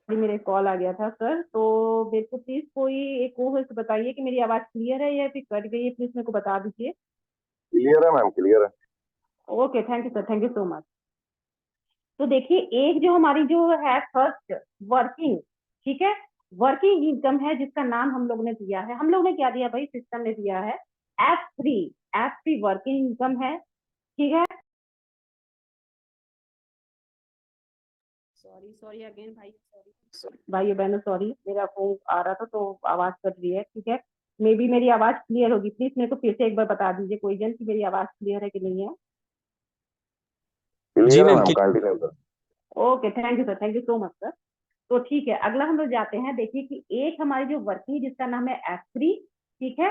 S2: मेरे कॉल आ गया था सर, तो मेरे को प्लीज कोई एक को होस्ट बताइए कि मेरी आवाज क्लियर है या फिर कट गई है, प्लीज मेरे को बता दीजिए।
S3: क्लियर है मैम, क्लियर है।
S2: Okay, thank you sir, thank you so much. तो देखिए, एक जो हमारी जो है फर्स्ट वर्किंग, ठीक है, वर्किंग इनकम है जिसका नाम हम लोग ने दिया है, हम लोग ने क्या दिया भाई, सिस्टम ने दिया है F3। F3 वर्किंग इनकम है, ठीक है। सॉरी सॉरी अगेन भाई, सॉरी भाई बहनों, सॉरी मेरा फोन आ रहा था तो आवाज कट रही है, ठीक है। मे बी मेरी आवाज क्लियर होगी, प्लीज मेरे को फिर से एक बार बता दीजिए कोई जन कि मेरी आवाज क्लियर है कि नहीं है।
S3: क्लियर
S4: जी
S3: है
S4: मैम,
S3: मैम, कंटिन्यू कर।
S2: Okay, thank you sir, thank you so much sir. तो ठीक है, अगला हम लोग जाते हैं। देखिए कि एक हमारी जो वर्किंग जिसका नाम है F3, ठीक है,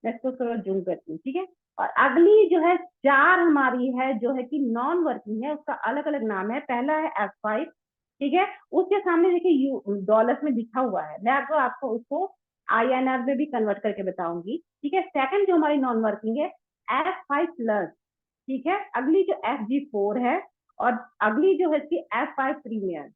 S2: मैं इसको थोड़ा जूम करती हूँ, ठीक है। और अगली जो है चार हमारी है जो है कि नॉन वर्किंग है, उसका अलग अलग नाम है। पहला है F5, ठीक है, उसके सामने देखिए डॉलर्स में लिखा हुआ है, मैं आपको आपको उसको INR में भी कन्वर्ट करके बताऊंगी, ठीक है। सेकंड जो हमारी नॉन वर्किंग है F5+, ठीक है। अगली जो FG4 है, और अगली जो है इसकी F5 प्रीमियर।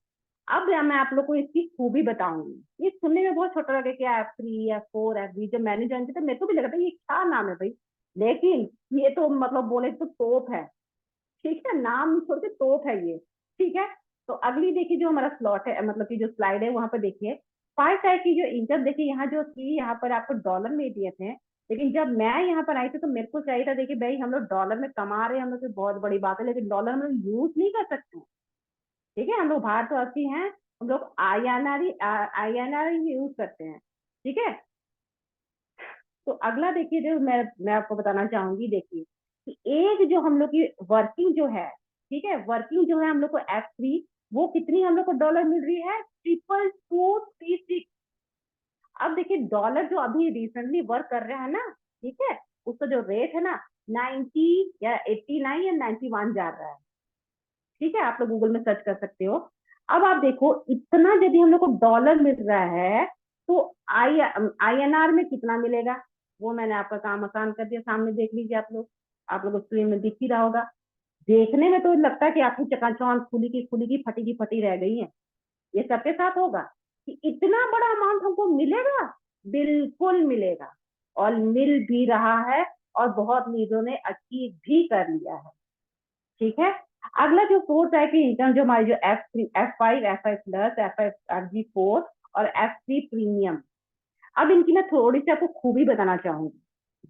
S2: अब मैं आप लोग को इसकी खूबी बताऊंगी। ये सुनने में बहुत छोटा लगे कि F3 F4 FB, जब मैंने ज्वाइन किया तो मेरे को भी लगा था ये क्या नाम है भाई, लेकिन ये तो मतलब बोले तो तोप है, ठीक है, नाम नहीं छोड़ के तोप है ये, ठीक है। तो अगली देखिए जो हमारा स्लॉट है, मतलब की जो स्लाइड है वहां पर देखिए 5 टाइप की जो इनकम, देखिए यहाँ जो थी, यहाँ पर आपको डॉलर में दिए थे, लेकिन जब मैं यहाँ पर आई थी तो मेरे को चाहिए था, देखिए भाई हम लोग डॉलर में कमा रहे हैं, हम लोग की बहुत बड़ी बात है, लेकिन डॉलर में यूज नहीं कर सकते, ठीक है। हम लोग भारतवासी हैं, हम लोग INR ही यूज करते हैं, ठीक है। तो अगला देखिए जो मैं आपको बताना चाहूंगी, देखिए कि एक जो हम लोग की वर्किंग जो है, ठीक है, वर्किंग जो है हम लोग को F3, वो कितनी हम लोग को डॉलर मिल रही है, 22236। अब देखिए डॉलर जो अभी रिसेंटली वर्क कर रहा है ना, ठीक है, उसका जो रेट है ना 90 या 89 या 91 जा रहा है, ठीक है, आप लोग गूगल में सर्च कर सकते हो। अब आप देखो इतना यदि हम लोग को डॉलर मिल रहा है तो INR में कितना मिलेगा, वो मैंने आपका काम आसान कर दिया, सामने देख लीजिए आप लोग स्क्रीन में दिख ही रहा होगा। देखने में तो लगता है कि आपकी चकाचौंध खुली की फटी रह गई है, ये सबके साथ होगा कि इतना बड़ा अमाउंट हमको मिलेगा, बिल्कुल मिलेगा, और मिल भी रहा है, और बहुत लीडरों ने अचीव भी कर लिया है, ठीक है। अगला जो फोर्थ टाइप की इनकम जो हमारी जो F5 F5+, FG4 और F3 प्रीमियम। अब इनकी मैं थोड़ी सी आपको खूबी बताना चाहूंगी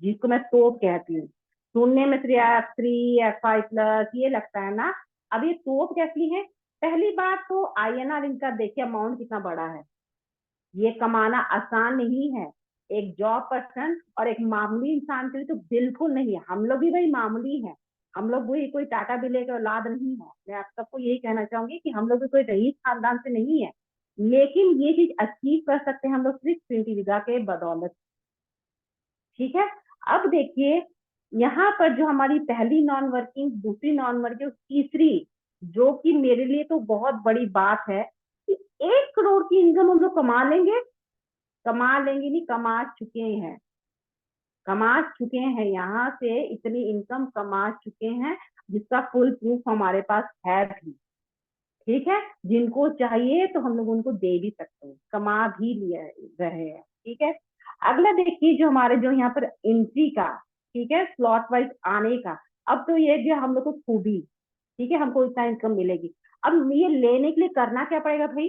S2: जिसको मैं तोप कहती हूँ। सुनने में सिर्फ F3 F5+ ये लगता है ना, अब ये तोप कैसी है। पहली बात तो INR इनका देखिए अमाउंट कितना बड़ा है, ये कमाना आसान नहीं है, एक जॉब पर्सन और एक मामूली इंसान के लिए तो बिल्कुल नहीं है। हम लोग भी भाई मामूली हैं, हम लोग भी कोई टाटा बिरला के औलाद नहीं है, मैं आप सबको यही कहना चाहूंगी कि हम लोग भी कोई रईस खानदान से नहीं है, लेकिन ये चीज अचीव कर सकते हैं हम लोग सिर्फ प्रिंटी विदा के बदौलत, ठीक है। अब देखिए यहाँ पर जो हमारी पहली नॉन वर्किंग, दूसरी नॉन वर्किंग, तीसरी जो कि मेरे लिए तो बहुत बड़ी बात है कि 1 करोड़ की इनकम हम लोग कमा लेंगे नहीं, कमा चुके हैं यहाँ से इतनी इनकम कमा चुके हैं, जिसका फुल प्रूफ हमारे पास है भी, ठीक है। जिनको चाहिए तो हम लोग उनको दे भी सकते हैं, कमा भी लिए रहे हैं, ठीक है। अगला देखिए जो हमारे जो यहाँ पर एंट्री का, ठीक है, स्लॉट वाइज आने का। अब तो ये जो हम लोग को खूबी, ठीक है, हमको इतना इनकम मिलेगी। अब ये लेने के लिए करना क्या पड़ेगा भाई,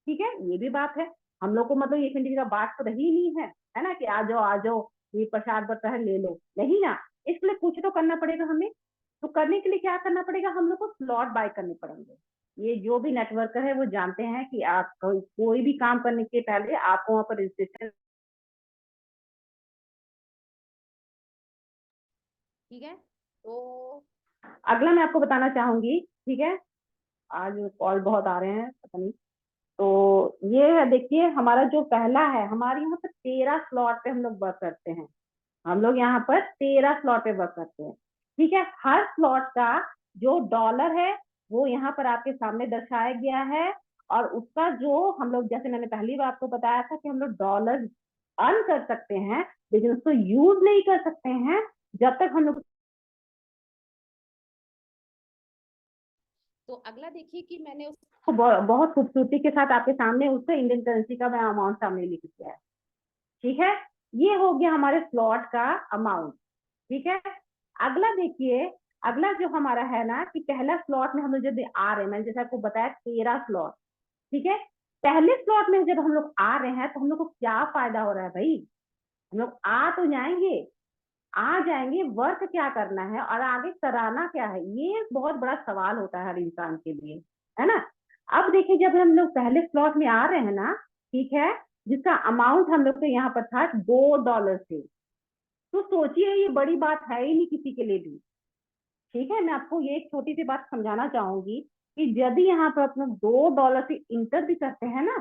S2: ठीक है, ये भी बात है। हम लोग को मतलब ये खंडी का बात तो रही नहीं है ना, कि आ जाओ ये प्रसाद बरता है ले लो, नहीं ना। इसके लिए कुछ तो करना पड़ेगा हमें। तो करने के लिए क्या करना पड़ेगा, हम लोग को स्लॉट बाय करने पड़ेंगे। ये जो भी नेटवर्कर है वो जानते हैं कि आप कोई भी काम करने के पहले आपको वहां पर रजिस्ट्रेशन, ठीक है। तो अगला मैं आपको बताना चाहूंगी, ठीक है, आज कॉल बहुत आ रहे हैं पता नहीं। तो ये है देखिए हमारा जो पहला है, हमारे यहाँ पर 13 स्लॉट पे हम लोग वर्क करते हैं, हम लोग यहाँ पर 13 स्लॉट पे वर्क करते हैं, ठीक है। हर स्लॉट का जो डॉलर है वो यहाँ पर आपके सामने दर्शाया गया है, और उसका जो हम लोग, जैसे मैंने पहली बार आपको बताया था कि हम लोग डॉलर अर्न कर सकते हैं, लेकिन उसको यूज नहीं कर सकते हैं जब तक हम लोग,
S4: तो अगला देखिए कि मैंने उस
S2: बहुत खूबसूरती के साथ आपके सामने उससे इंडियन करेंसी का मैं अमाउंट सामने लिख दिया है। ठीक है, ये हो गया हमारे स्लॉट का अमाउंट। ठीक है, अगला देखिए, अगला जो हमारा है ना कि पहला स्लॉट में हम लोग जब आ रहे हैं, मैंने जैसे आपको बताया 13 स्लॉट। ठीक है, पहले स्लॉट में जब हम लोग आ रहे हैं तो हम लोग को क्या फायदा हो रहा है भाई? हम लोग आ तो जाएंगे, आ जाएंगे, वर्क क्या करना है और आगे कराना क्या है, ये बहुत बड़ा सवाल होता है हर इंसान के लिए, है ना। अब देखिए, जब हम लोग पहले स्लॉट में आ रहे हैं ना, ठीक है, जिसका अमाउंट हम लोग के यहाँ पर था $2 से, तो सोचिए ये बड़ी बात है ही नहीं किसी के लिए भी। ठीक है, मैं आपको ये एक छोटी सी बात समझाना चाहूंगी कि यदि यहाँ पर अपना $2 से इंटर भी करते हैं ना,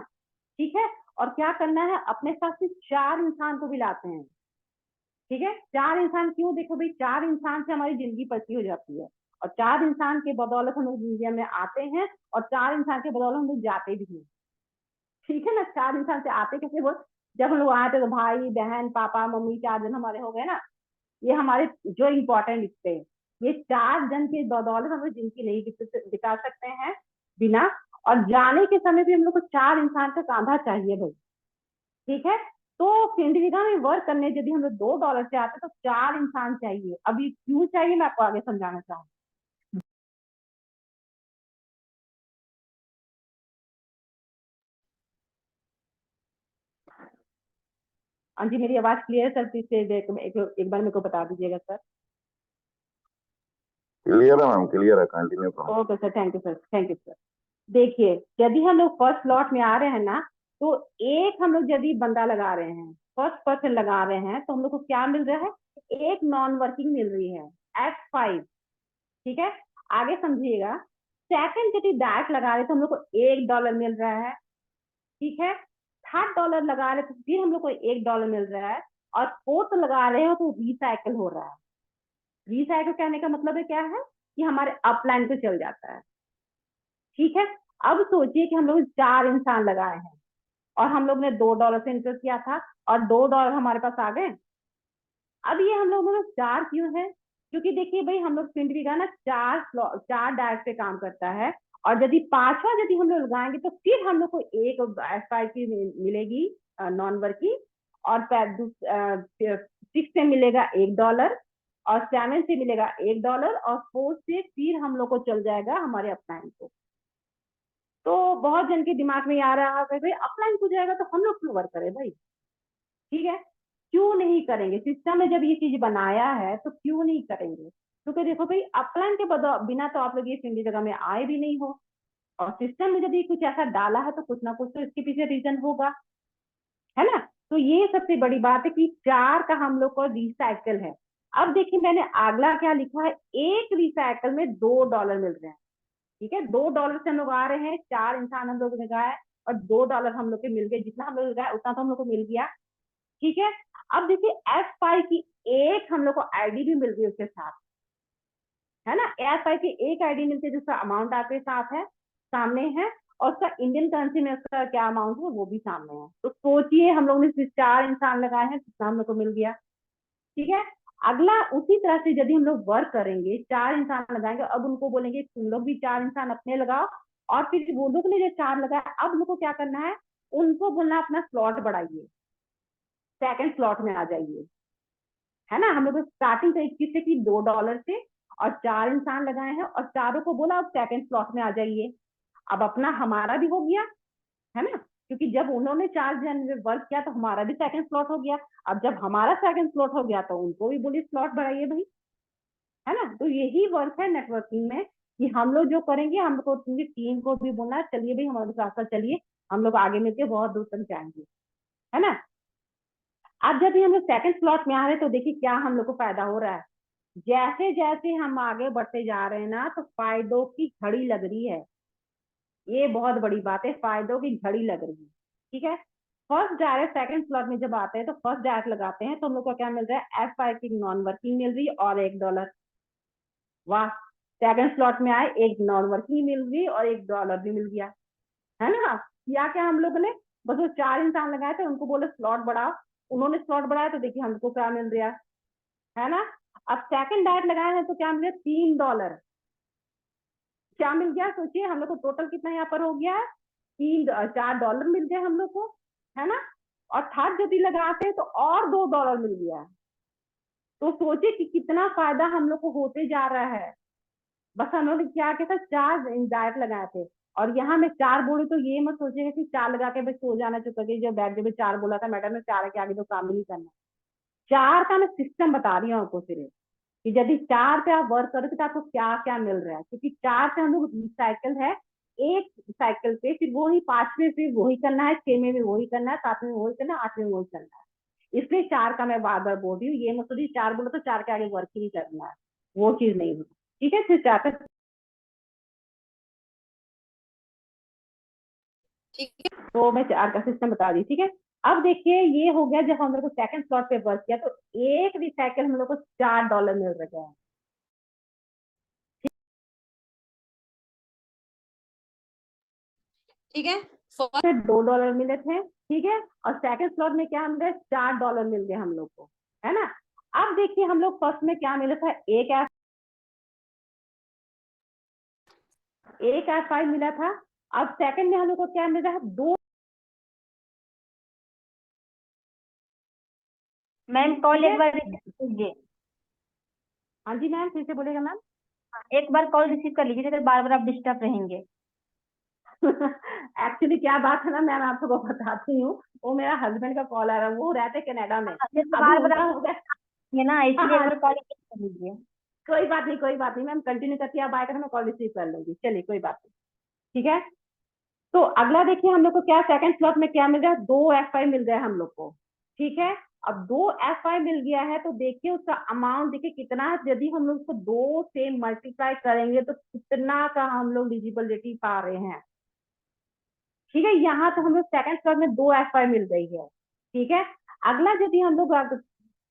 S2: ठीक है, और क्या करना है, अपने साथ सिर्फ 4 इंसान को भी लाते हैं। ठीक है, 4 इंसान क्यों? देखो भाई, 4 इंसान से हमारी जिंदगी पलटी हो जाती है, और 4 इंसान के बदौलत हम लोग दुनिया में आते हैं, और 4 इंसान के बदौलत हम लोग जाते भी हैं। ठीक है ना, 4 इंसान से आते कैसे वो, जब हम लोग आए थे तो भाई बहन पापा मम्मी 4 जन हमारे हो गए ना, ये हमारे जो इम्पोर्टेंट रिश्ते, ये 4 जन के बदौलत हम लोग जिंदगी नहीं बिता सकते हैं बिना, और जाने के समय भी हम लोग को 4 इंसान का कांधा चाहिए भाई। ठीक है, तो सिंडिकेट में वर्क करने यदि हम लोग $2 से आते तो 4 इंसान चाहिए। अभी क्यों चाहिए मैं आपको आगे समझाना चाहूँ। हाँ जी, मेरी आवाज क्लियर सर? प्लीज से एक बार मेरे को बता दीजिएगा सर।
S3: क्लियर है मैम, क्लियर है, कंटिन्यू करो।
S2: Okay sir, thank you sir, thank you sir. देखिए, यदि हम लोग फर्स्ट स्लॉट में आ रहे हैं ना, तो एक हम लोग यदि बंदा लगा रहे हैं, फर्स्ट पर्सन लगा रहे हैं, तो हम लोग को क्या मिल रहा है? एक नॉन वर्किंग मिल रही है, F5। ठीक है, आगे समझिएगा। सेकंड यदि डैश लगा रहे तो हम लोग को $1 मिल रहा है। ठीक है, $3 लगा रहे तो फिर हम लोग को $1 मिल रहा है, और फोर्थ लगा रहे हो तो रिसाइकल हो रहा है। रिसाइकल कहने का मतलब है क्या है कि हमारे अपलाइन पे चल जाता है। ठीक है, अब सोचिए कि हम लोग 4 इंसान लगाए हैं, और हम लोग ने $2 से इंटर किया था, और $2 हमारे पास आ गए। अब ये हम लोगों में 4 क्यों है? क्योंकि देखिए भाई, हम लोग फिंडवी का ना 4 डायट पे काम करता है, और यदि पांचवा यदि हम लोग लगाएंगे तो फिर हम लोग को एक F5 की मिलेगी नॉन वर्किंग, और 6 से मिलेगा $1, और 7 से मिलेगा $1, और 4 से फिर हम लोग को चल जाएगा हमारे अपलाइन को। तो बहुत जन के दिमाग में आ रहा है भाई अपलाइन हो जाएगा तो हम लोग क्यों वर्क करें भाई? ठीक है, क्यों नहीं करेंगे? सिस्टम में जब ये चीज बनाया है तो क्यों नहीं करेंगे? क्योंकि देखो भाई, अपलाइन के बिना तो आप लोग ये फिंडी जगह में आए भी नहीं हो, और सिस्टम में यदि कुछ ऐसा डाला है तो कुछ ना कुछ तो इसके पीछे रीजन होगा, है ना। तो ये सबसे बड़ी बात है कि 4 का हम लोग को रिसाइकल है। अब देखिए, मैंने अगला क्या लिखा है, एक रिसाइकल में $2 मिल रहे हैं। ठीक है, $2 से हम लोग आ रहे हैं, 4 इंसान हम लोग ने लगाया, और $2 हम लोग के मिल गए, जितना हम लोग लगाया उतना तो हम लोग को मिल गया। ठीक है, अब देखिए F5 की एक हम लोग को आईडी भी मिल गई उसके साथ, है ना। F5 की एक आईडी मिलती है जिसका अमाउंट आपके साथ है, सामने है, और उसका इंडियन करेंसी में उसका क्या अमाउंट है वो भी सामने है। तो सोचिए, हम लोग ने सिर्फ 4 इंसान लगाए हैं, जितना हम लोग को मिल गया। ठीक है, अगला उसी तरह से यदि हम लोग वर्क करेंगे, 4 इंसान लगाएंगे, अब उनको बोलेंगे तुम लोग भी 4 इंसान अपने लगाओ, और फिर वो लोग ने जो 4 लगाया, अब उनको क्या करना है, उनको बोलना अपना स्लॉट बढ़ाइए, सेकंड स्लॉट में आ जाइए, है ना। हम लोग स्टार्टिंग किससे की $2 से, और 4 इंसान लगाए हैं, और चारों को बोला अब सेकंड स्लॉट में आ जाइए। अब अपना हमारा भी हो गया, है ना, क्योंकि जब उन्होंने 4 जन वर्क किया तो हमारा भी सेकंड स्लॉट हो गया। अब जब हमारा सेकंड स्लॉट हो गया तो उनको भी बोलिए स्लॉट बढ़ाइए भाई, है ना। तो यही वर्क है नेटवर्किंग में, कि हम लोग जो करेंगे, हमको पूरी टीम को भी बोलना चलिए भाई हमारे साथ साथ चलिए, हम लोग आगे मिलकर बहुत दूर तक जाएंगे, है ना। अब जब हम लोग सेकंड स्लॉट में आ रहे हैं तो देखिए क्या हम लोग को फायदा हो रहा है। जैसे जैसे हम आगे बढ़ते जा रहे हैं ना, तो फायदों की घड़ी लग रही है। ये बहुत बड़ी बात है, फायदों की घड़ी लग रही है। ठीक है, फर्स्ट डायरेक्ट सेकंड स्लॉट में जब आते हैं तो फर्स्ट डायरेक्ट लगाते हैं तो हम लोग को क्या मिल रहा है, F5 की नॉन वर्किंग मिल रही है और $1। वाह, सेकंड स्लॉट में आए, एक नॉन वर्किंग मिल गई और $1 भी मिल गया, है ना। या क्या हम लोग ने बस वो 4 इंसान लगाए थे, उनको बोले स्लॉट बढ़ाओ, उन्होंने स्लॉट बढ़ाया तो देखिए हमको क्या मिल रहा है ना। अब सेकंड डायरेक्ट लगाए हैं तो क्या मिले, $3। क्या मिल गया सोचिए, हम लोग को टोटल कितना यहाँ पर हो गया, $4 मिल गए हम लोग को, है ना। और थर्ड यदि लगाते हैं तो और $2 मिल गया। तो सोचिए कि कितना फायदा हम लोग को होते जा रहा है। बस हम लोग ने क्या किया था, 4 डायरेक्ट लगाए थे। और यहाँ मैं 4 बोली तो ये मत सोचिएगा कि 4 लगा के बस सो जाना, चुका कि जो बैठ जब 4 बोला था मैडम ने, 4 के आगे तो काम ही नहीं करना। 4 का मैं सिस्टम बता रही हूँ आपको सिर्फ, कि यदि 4 पे आप वर्क करोगे तो आपको क्या क्या मिल रहा है। क्योंकि 4 से हम लोग रिसाइकल है, एक साइकिल पे फिर वही 5वें पे वही करना है, 6 में भी वही करना है, 7 में वही करना है, 8 में वही करना है। इसलिए 4 का मैं बार बार बोल रही हूँ, ये मत सोचिए 4 बोलो तो 4 के आगे वर्क ही नहीं करना है, वो चीज नहीं होगी। ठीक है, फिर 4 का,
S4: ठीक है।
S2: तो मैं 4 का सिस्टम बता दी। ठीक है, अब देखिए ये हो गया, जब हम लोग को सेकंड स्लॉट पे वर्क किया तो एक रिसाइकल हम लोग को $4 मिल रहा है।
S4: ठीक है, फर्स्ट
S2: फिर $2 मिले थे। ठीक है, और सेकंड स्लॉट में क्या मिल गया, $4 मिल गए हम लोग को, है ना। अब देखिए हम लोग फर्स्ट में क्या मिला था, एक F5 मिला था। अब सेकंड में हम लोग को क्या मिल रहा है, 2।
S1: मैम कॉल
S2: ठीक
S1: एक
S2: है,
S1: बार रिसीव कीजिए।
S2: हाँ जी मैम, फिर से बोलेगा मैम।
S1: एक बार कॉल रिसीव कर लीजिए, तो बार बार आप डिस्टर्ब रहेंगे।
S2: एक्चुअली क्या बात है ना मैम, आप सबको बताती हूँ, वो मेरा हस्बैंड का कॉल आ रहा है, वो रहते कनाडा में।
S1: जैसे
S2: अभी
S1: बार बार
S2: उनका
S1: आप
S2: हो गया।
S1: ये ना,
S2: हाँ
S1: इसलिए एक
S2: हाँ,
S1: बार कॉल कर लीजिए।
S2: कोई बात नहीं, कोई बात नहीं मैम, कंटिन्यू करके आप आएगा, मैं कॉल रिसीव कर लूंगी, चलिए कोई बात नहीं। ठीक है, तो अगला देखिए हम लोग को क्या, सेकंड स्लॉट में क्या मिल रहा है, 2 F5 मिल गया हम लोग को। ठीक है, अब 2 F5 मिल गया है तो देखिए उसका अमाउंट देखिए कितना है। यदि हम लोग उसको 2 से मल्टीप्लाई करेंगे तो कितना का हम लोग डिजिबिलिटी पा रहे हैं। ठीक है, यहाँ तो हम लोग सेकंड स्लॉट में 2 F5 मिल गई है। ठीक है, अगला यदि हम लोग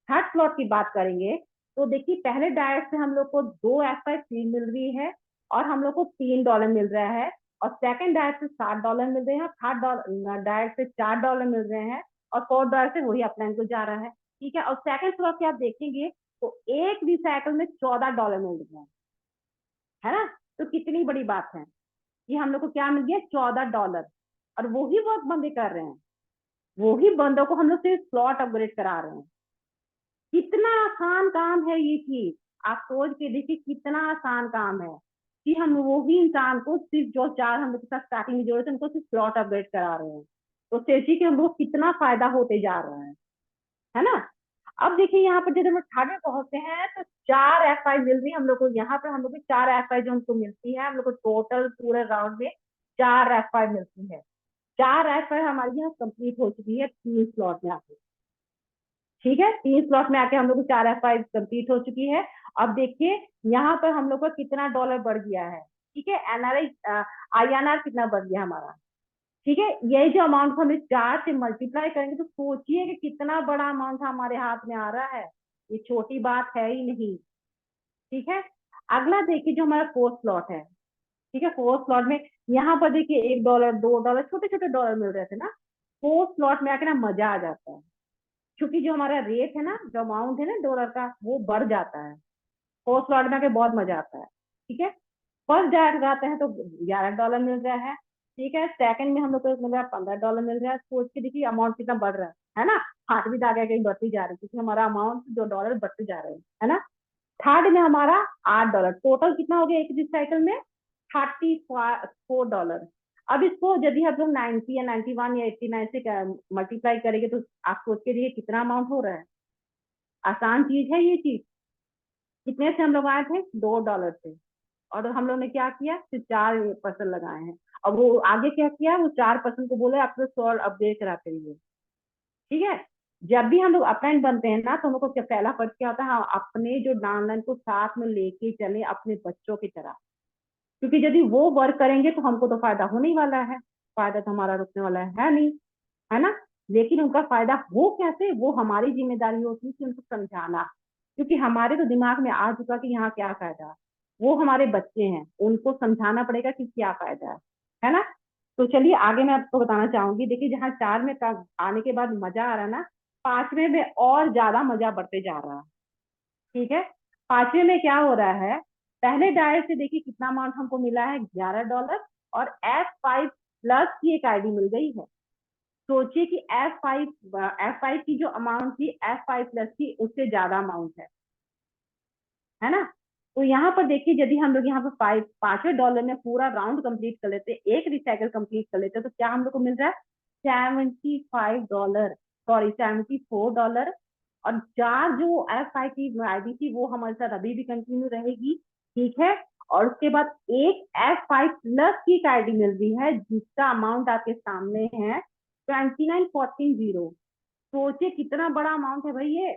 S2: थर्ड स्लॉट की बात करेंगे तो देखिए पहले डायरेक्ट से हम लोग को 2 F5 फ्री मिल रही है और हम लोग को $3 मिल रहा है। और सेकंड डायरेक्ट से $7 मिल रहे हैं, थर्ड डायरेक्ट से $4 मिल रहे हैं, और फोर्थ डायरेक्ट से वही अपलाइन को जा रहा है। ठीक है, और सेकंड स्लॉट की आप देखेंगे तो एक रिसाइकल में $14 मिल रहे हैं, है ना। तो कितनी बड़ी बात है कि हम लोग को क्या मिल गया, $14। और वही वर्क बंदे कर रहे हैं, वही बंदों को हम लोग सिर्फ स्लॉट अपग्रेड करा रहे हैं। कितना आसान काम है ये चीज, आप सोच के देखिए कितना आसान काम है कि हम वो भी इंसान को सिर्फ जो 4 हम लोग के साथ स्टार्टिंग में जोड़े थे उनको सिर्फ स्लॉट अपडेट करा रहे हैं। तो सोचिए कि हम लोग कितना फायदा होते जा रहा है ना। अब देखिए यहाँ पर जब हम थर्ड में पहुंचते हैं तो 4 F5 मिल रही है हम लोग को, यहाँ पर हम लोग को 4 F5 जो हमको मिलती है, हम लोग को टोटल पूरे राउंड में 4 F5 मिलती है। 4 F5 हमारी यहाँ कंप्लीट हो चुकी है 3 स्लॉट में आके। ठीक है, 3 स्लॉट में आके हम लोग को 4 F5 कंप्लीट हो चुकी है। अब देखिए यहाँ पर हम लोग का कितना डॉलर बढ़ गया है। ठीक है, एनआरआई INR कितना बढ़ गया हमारा। ठीक है, यही जो अमाउंट हम इस 4 से मल्टीप्लाई करेंगे तो सोचिए कि कितना बड़ा अमाउंट हमारे हाथ में आ रहा है, ये छोटी बात है ही नहीं। ठीक है, अगला देखिए जो हमारा फोर्थ स्लॉट है। ठीक है, फोर्थ स्लॉट में यहाँ पर देखिए $1 $2 छोटे छोटे डॉलर मिल रहे थे ना। फोर्थ स्लॉट में आके ना मजा आ जाता है, क्योंकि जो हमारा रेट है ना, जो अमाउंट है ना डॉलर का, वो बढ़ जाता है। फोर्थ स्लॉट में आके बहुत मजा आता है। ठीक है, फर्स्ट डायरेक्ट जाते हैं तो $11 मिल रहा है। ठीक है, सेकंड में हम लोग को मिल रहा है $15 मिल रहा है। सोच के देखिए अमाउंट कितना बढ़ रहा है ना। हाथ भी आगे कहीं बढ़ती जा रही है क्योंकि हमारा अमाउंट जो डॉलर बढ़ते जा रहे हैं, है ना। थर्ड में हमारा $8, टोटल कितना हो गया एक साइकिल में, $34। अब इसको यदि हम लोग 90 या 91 या 89 से मल्टीप्लाई करेंगे तो आप सोच के देखिए कितना अमाउंट हो रहा है। आसान चीज है ये चीज। कितने से हम लोग आए थे, $2 से, और हम लोग ने क्या किया, सिर्फ 4% लगाए हैं। अब वो आगे क्या किया, वो 4% को बोले आप सॉल्व अपडेट कराते रहिए। ठीक है, जब भी हम लोग अपलाइन बनते हैं ना तो हम लोग को पहला फर्ज क्या होता है, हम अपने जो डाउनलाइन को साथ में लेके चले अपने बच्चों की तरह। क्योंकि यदि वो वर्क करेंगे तो हमको तो फायदा होने ही वाला है, फायदा तो हमारा रुकने वाला है नहीं, है ना। लेकिन उनका फायदा हो कैसे, वो हमारी जिम्मेदारी होती है कि उनको समझाना। क्योंकि हमारे तो दिमाग में आ चुका कि यहाँ क्या फायदा है, वो हमारे बच्चे हैं, उनको समझाना पड़ेगा कि क्या फायदा है ना। तो चलिए आगे मैं आपको बताना चाहूंगी। देखिए जहाँ 4 में आने के बाद मजा आ रहा है ना, 5वें में और ज्यादा मजा बढ़ते जा रहा है। ठीक है, 5वें में क्या हो रहा है पहले डायल से देखिए कितना अमाउंट हमको मिला है, $11, और F5 प्लस की एक आईडी मिल गई है। सोचिए कि F5 की जो अमाउंट थी F5 प्लस की, उससे ज्यादा अमाउंट है ना। तो यहाँ पर देखिए, यदि हम लोग यहाँ पर $5 में पूरा राउंड कंप्लीट कर लेते, एक रिसाइकल कंप्लीट कर लेते, तो क्या हम लोग को मिल रहा है $75, सॉरी $74। और 4 जो F5 की आईडी थी वो हमारे साथ अभी भी कंटिन्यू रहेगी, ठीक है। और उसके बाद एक F5 प्लस की एक आईडी मिल रही है जिसका अमाउंट आपके सामने है 29,14,0। सोचिए कितना बड़ा अमाउंट है भाई, ये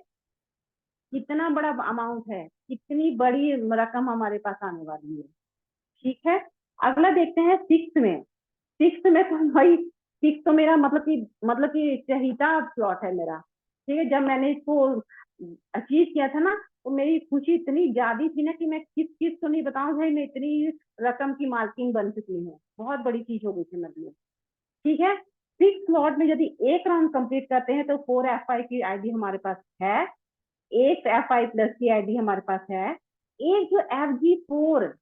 S2: कितना बड़ा अमाउंट है, कितनी बड़ी रकम हमारे पास आने वाली है, ठीक है। अगला देखते हैं सिक्स में तो भाई, सिक्स तो मेरा मतलब कि चहीता प्लॉट है मेरा, ठीक है। जब मैंने इसको अचीव किया था ना, तो मेरी खुशी इतनी ज्यादा थी ना कि मैं किस किस को नहीं बताऊं भाई, मैं इतनी रकम की मालकिन बन चुकी हूँ, बहुत बड़ी चीज हो गई थी मेरे लिए, ठीक है। सिक्स स्लॉट में यदि एक राउंड कंप्लीट करते हैं तो 4F5 की आईडी हमारे पास है, एक F5 प्लस की आईडी हमारे पास है, एक जो FG4,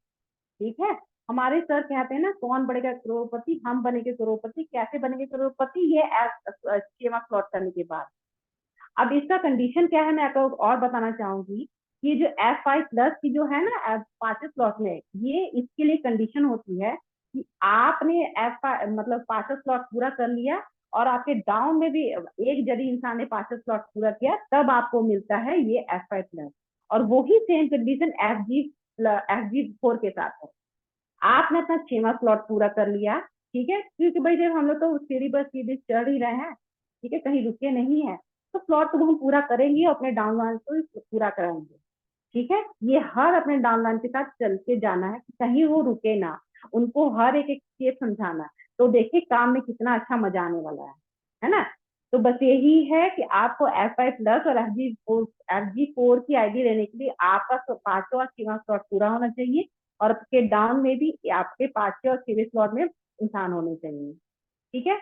S2: ठीक है। हमारे सर कहते हैं ना, कौन बनेगा करोड़पति, हम बनेंगे करोड़पति। कैसे बनेंगे करोड़पति, ये स्कीमा प्लॉट करने के बाद। अब इसका कंडीशन क्या है, मैं आपको और बताना चाहूंगी कि जो F5 प्लस की जो है ना 5 स्लॉट में, ये इसके लिए कंडीशन होती है कि आपने मतलब 5 स्लॉट पूरा कर लिया, और आपके डाउन में भी एक यदि इंसान ने 5 स्लॉट पूरा किया, तब आपको मिलता है ये F5 प्लस। और वही सेम कंडीशन FG4 के साथ है। आपने अपना 6वां स्लॉट पूरा कर लिया, ठीक है, क्योंकि भाई जब हम लोग तो सीढ़ी बस सीढ़ी चढ़ ही रहे हैं, ठीक है, कहीं रुके नहीं है, तो स्लॉट को हम पूरा करेंगे, अपने डाउन लाइन को पूरा कराएंगे, ठीक है। ये हर अपने डाउन लाइन के साथ चल के जाना है, कहीं वो रुके ना, उनको हर एक एक स्टेप समझाना। तो देखिए काम में कितना अच्छा मजा आने वाला है ना। तो बस यही है कि आपको F5 प्लस और FG4 की आईडी लेने के लिए आपका 5वां और 6वां स्लॉट पूरा होना चाहिए, और आपके डाउन में भी आपके 5वें और 6वें स्लॉट में इंसान होने चाहिए, ठीक है।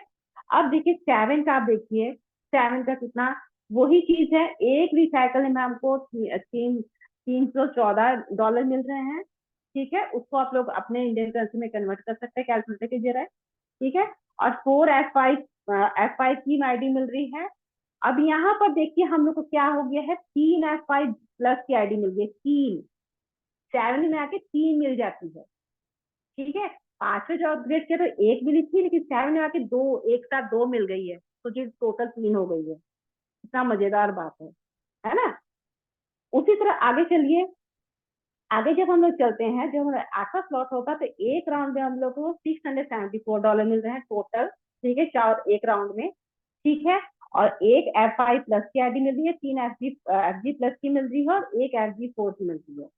S2: अब देखिए 7 का, आप देखिए 7 का कितना, वही चीज है, एक रिसाइकल में हमको $314 मिल रहे हैं, ठीक है। उसको आप लोग अपने इंडियन करेंसी में कन्वर्ट कर सकते हैं कैलकुलेटर के जरिए, ठीक है। और 4F5 की आईडी मिल रही है। अब यहाँ पर देखिए हम लोग को क्या हो गया है, 3F5 प्लस की आईडी मिल गई, 3। 7 में आके 3 मिल जाती है, ठीक है। 5वें जो अपग्रेड किया तो 1 मिली थी, लेकिन 7 में आके 2, एक साथ 2 मिल गई है, तो जो टोटल 3 हो गई है। इतना मजेदार बात है ना। उसी तरह आगे चलिए, आगे जब हम लोग चलते हैं, जब 8वां स्लॉट होता है तो एक राउंड में हम लोग को $674 मिल रहे हैं टोटल, ठीक है, चार एक राउंड में, ठीक है। और एक F5 प्लस की आईडी मिल रही है, 3 FG प्लस की मिल रही है, और एक FG4 की मिल रही है,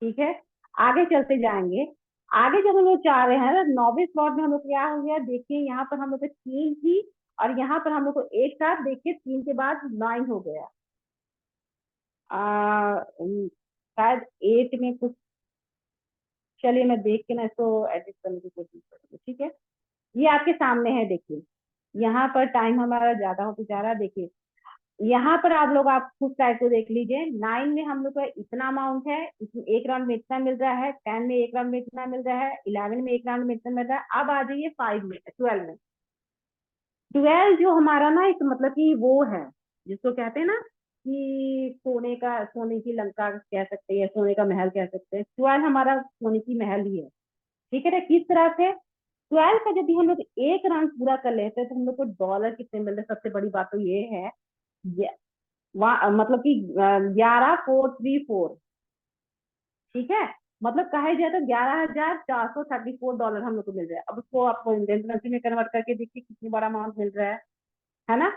S2: ठीक है। आगे चलते जाएंगे, आगे जब हम लोग चाह रहे हैं 9वें स्लॉट में हम लोग क्या हो गया, देखिए यहाँ पर हम लोग 3 थी, और यहाँ पर हम लोग को एक साथ देखिए 3 के बाद 9 हो गया। शायद 8 में कुछ, चलिए मैं देख के ना इसको एडिट करने की कोशिश करूंगी, ठीक है। ये आपके सामने है, देखिए यहाँ पर टाइम हमारा ज्यादा होता जा रहा है। देखिए यहाँ पर आप खुद साइड को देख लीजिए, 9 में हम लोग का इतना अमाउंट है, एक राउंड में इतना मिल रहा है, 10 में एक राउंड में इतना मिल रहा है, 11 में एक राउंड में इतना मिल रहा है। अब आ जाइए 5 में, 12 में। 12 जो हमारा ना एक मतलब कि वो है, जिसको कहते हैं ना कि सोने की लंका कह सकते हैं, सोने का महल कह सकते हैं, 12 हमारा सोने की महल ही है, ठीक है ना। किस तरह से 12 का यदि हम लोग एक राउंड पूरा कर लेते हैं तो हम लोग को डॉलर कितने मिल रहे हैं। सबसे बड़ी बात तो ये है, मतलब कि 11,434, ठीक है। मतलब कहा जाए तो $11,434 हम लोग को मिल रहा है। अब उसको आपको इंडियन करेंसी में कन्वर्ट करके देखिए कितनी बड़ा अमाउंट मिल रहा है ना।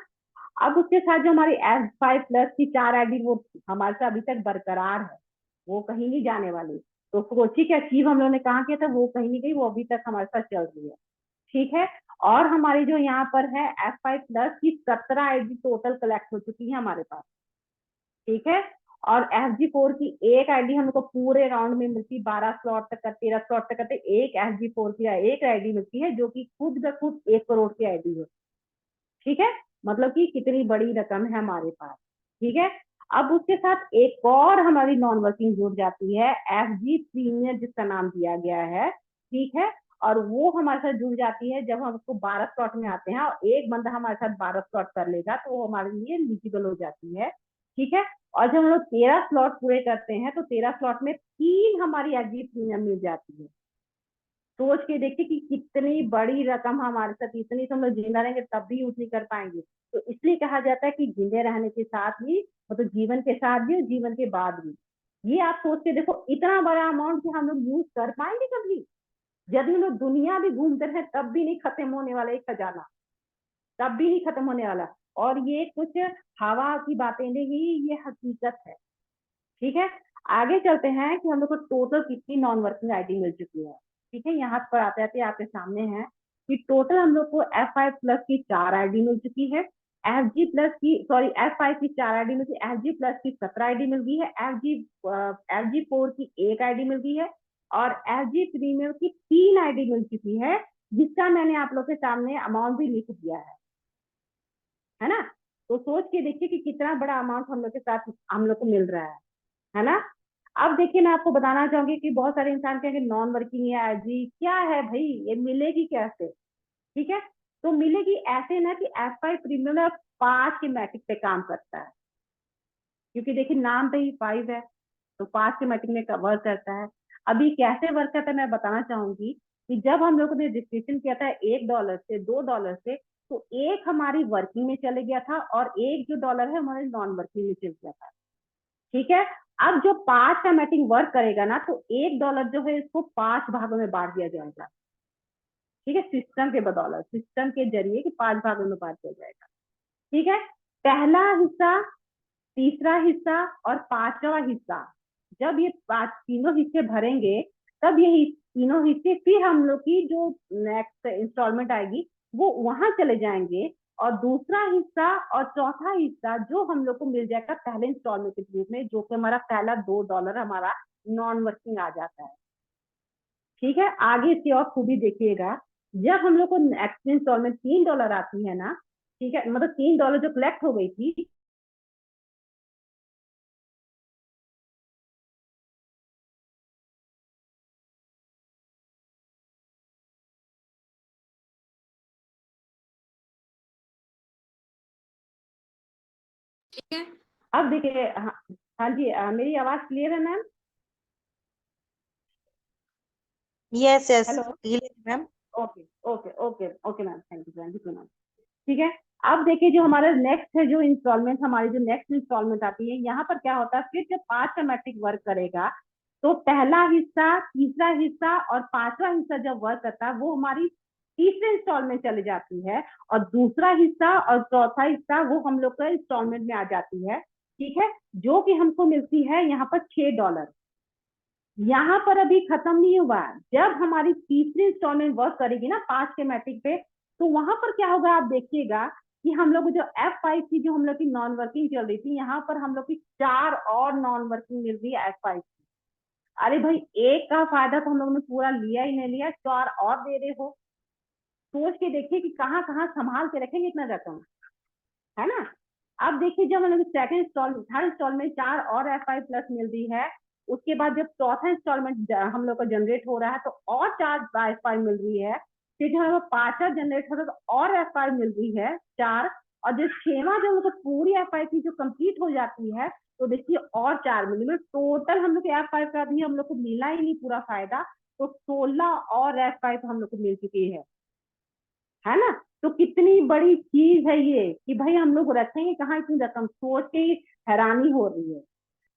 S2: अब उसके साथ जो हमारी F5 प्लस की 4 आईडी वो हमारे साथ अभी तक बरकरार है, वो कहीं नहीं जाने वाली। तो सोचिए कि अचीव हम लोगों ने कहा किया था, वो कहीं नहीं गई, वो अभी तक हमारे साथ चल रही है, ठीक है। और हमारी जो यहाँ पर है F5 प्लस की 17 आईडी टोटल कलेक्ट हो चुकी है हमारे पास, ठीक है। और FG4 की एक आईडी हमको पूरे राउंड में मिलती, 12 स्लॉट तक का, 13 स्लॉट तक करते एक FG4 की एक आईडी मिलती है, जो कि खुद ब खुद 1 करोड़ की आईडी है, ठीक है। मतलब कि कितनी बड़ी रकम है हमारे पास, ठीक है। अब उसके साथ एक और हमारी नॉन वर्किंग जुड़ जाती है, FG प्रीमियर जिसका नाम दिया गया है, ठीक है। और वो हमारे साथ जुड़ जाती है जब हम उसको 12 स्लॉट में आते हैं और एक बंदा हमारे साथ 12 स्लॉट कर लेगा तो वो हमारे लिए एलिजिबल हो जाती है, ठीक है। और जब हम लोग 13 स्लॉट पूरे करते हैं तो 13 स्लॉट में 3 हमारी एफजी प्रीमियम मिल जाती है। सोच के देखिए कि कितनी बड़ी रकम हमारे साथ, इतनी तो हम लोग जिंदा रहेंगे तब भी यूज नहीं कर पाएंगे। तो इसलिए कहा जाता है कि जिंदे रहने के साथ भी, मतलब जीवन के साथ भी और जीवन के बाद भी। ये आप सोच के देखो, इतना बड़ा अमाउंट कि हम लोग यूज कर पाएंगे कभी? यदि हम लोग दुनिया भी घूमते रहे तब भी नहीं खत्म होने वाला एक खजाना, तब भी नहीं खत्म होने वाला। और ये कुछ हवा की बातें नहीं, ये हकीकत है, ठीक है। आगे चलते हैं कि हम लोग को टोटल कितनी नॉन वर्किंग आईडी मिल चुकी है, ठीक है। यहाँ पर आते आते आपके सामने है कि टोटल हम लोग को F5+ की 4 आईडी मिल चुकी है, FG+ की, सॉरी, F5 की 4 आईडी मिल गई, FG+ की 17 आईडी मिल गई है, FG4 की 1 आईडी मिल गई है और FG प्रीमियम की 3 आईडी मिल चुकी है, जिसका मैंने आप लोग के सामने अमाउंट भी लिख दिया है ना। तो सोच के देखिए कि कितना बड़ा अमाउंट हम लोग के साथ हम लोग को मिल रहा है ना। अब देखिए, मैं आपको बताना चाहूंगी कि बहुत सारे इंसान कहेंगे नॉन वर्किंग है जी, क्या है भाई, ये मिलेगी कैसे? ठीक है, तो मिलेगी ऐसे ना कि F5 प्रीमियम 5 के मैट्रिक पे काम करता है, क्योंकि देखिए नाम पे ही 5 है, तो 5 के मैट्रिक में वर्क करता है। अभी कैसे वर्क करता है मैं बताना चाहूंगी कि जब हम लोगों ने रजिस्ट्रेशन किया था $1 से $2 से, तो एक हमारी वर्किंग में चले गया था और एक जो डॉलर है हमारे नॉन वर्किंग में चल गया था, ठीक है। अब जो 5 का मैटिंग वर्क करेगा ना, तो $1 जो है इसको 5 भागों में बांट दिया जाएगा, ठीक है, सिस्टम के बदौलत, सिस्टम के जरिए कि 5 भागों में बांट दिया जाएगा, ठीक है। पहला हिस्सा, तीसरा हिस्सा और 5वां हिस्सा, जब ये 5 तीनों हिस्से भरेंगे तब ये तीनों हिस्से फिर हम लोग की जो नेक्स्ट इंस्टॉलमेंट आएगी वो वहां चले जाएंगे, और दूसरा हिस्सा और चौथा हिस्सा जो हम लोग को मिल जाएगा पहले इंस्टॉलमेंट के रूप में, जो कि हमारा पहला $2 हमारा नॉन वर्किंग आ जाता है, ठीक है। आगे इसकी और खूबी देखिएगा, जब हम लोग को नेक्स्ट इंस्टॉलमेंट $3 आती है ना, ठीक है, मतलब $3 जो कलेक्ट हो गई थी,
S4: ठीक है।
S2: अब देखिए, हाँ, हाँ जी, मेरी आवाज क्लियर है ma'am?
S5: Yes yes
S2: hello,
S5: clear ma'am.
S2: Okay okay okay okay ma'am, thank you so much, ठीक है। अब देखिए, जो हमारा नेक्स्ट है, जो इंस्टॉलमेंट, हमारी जो नेक्स्ट इंस्टॉलमेंट आती है, यहाँ पर क्या होता है, फिर जब 5 का मैट्रिक वर्क करेगा तो पहला हिस्सा, तीसरा हिस्सा और 5वां हिस्सा जब वर्क करता है वो हमारी तीसरे इंस्टॉलमेंट चली जाती है, और दूसरा हिस्सा और चौथा हिस्सा वो हम लोग का इंस्टॉलमेंट में आ जाती है, ठीक है, जो कि हमको मिलती है यहाँ पर $6। यहाँ पर अभी खत्म नहीं हुआ, जब हमारी तीसरी इंस्टॉलमेंट वर्क करेगी ना 5 के मैट्रिक पे, तो वहां पर क्या होगा आप देखिएगा कि हम लोग जो F5 की, जो हम लोग की नॉन वर्किंग चल रही थी, यहाँ पर हम लोग की 4 और नॉन वर्किंग मिल रही है F5 की। अरे भाई, एक का फायदा तो हम लोगों ने पूरा लिया ही नहीं लिया, 4 और दे रहे हो। सोच के देखिए कि कहाँ कहाँ संभाल के रखेंगे इतना रकम, है ना। अब देखिए, जब हम लोग सेकंड इंस्टॉलमेंट, थर्ड इंस्टॉलमेंट 4 और F5+ मिल रही है, उसके बाद जब चौथा इंस्टॉलमेंट हम लोग का जनरेट हो रहा है तो और 4 F5 मिल रही है, फिर जो है वो 5वां जनरेट हो रहा है तो और F5 मिल रही है 4, और जो 6वां जो मतलब पूरी F5 की जो कंप्लीट हो जाती है तो देखिए और 4 मिली, मतलब टोटल हम लोग के F5 का भी हम लोग को मिला ही नहीं पूरा फायदा, तो 16 और F5 हम लोग को मिल चुकी है ना। तो कितनी बड़ी चीज है ये कि भाई हम लोग रखेंगे कहाँ इतनी रकम, सोच के ही हैरानी हो रही है।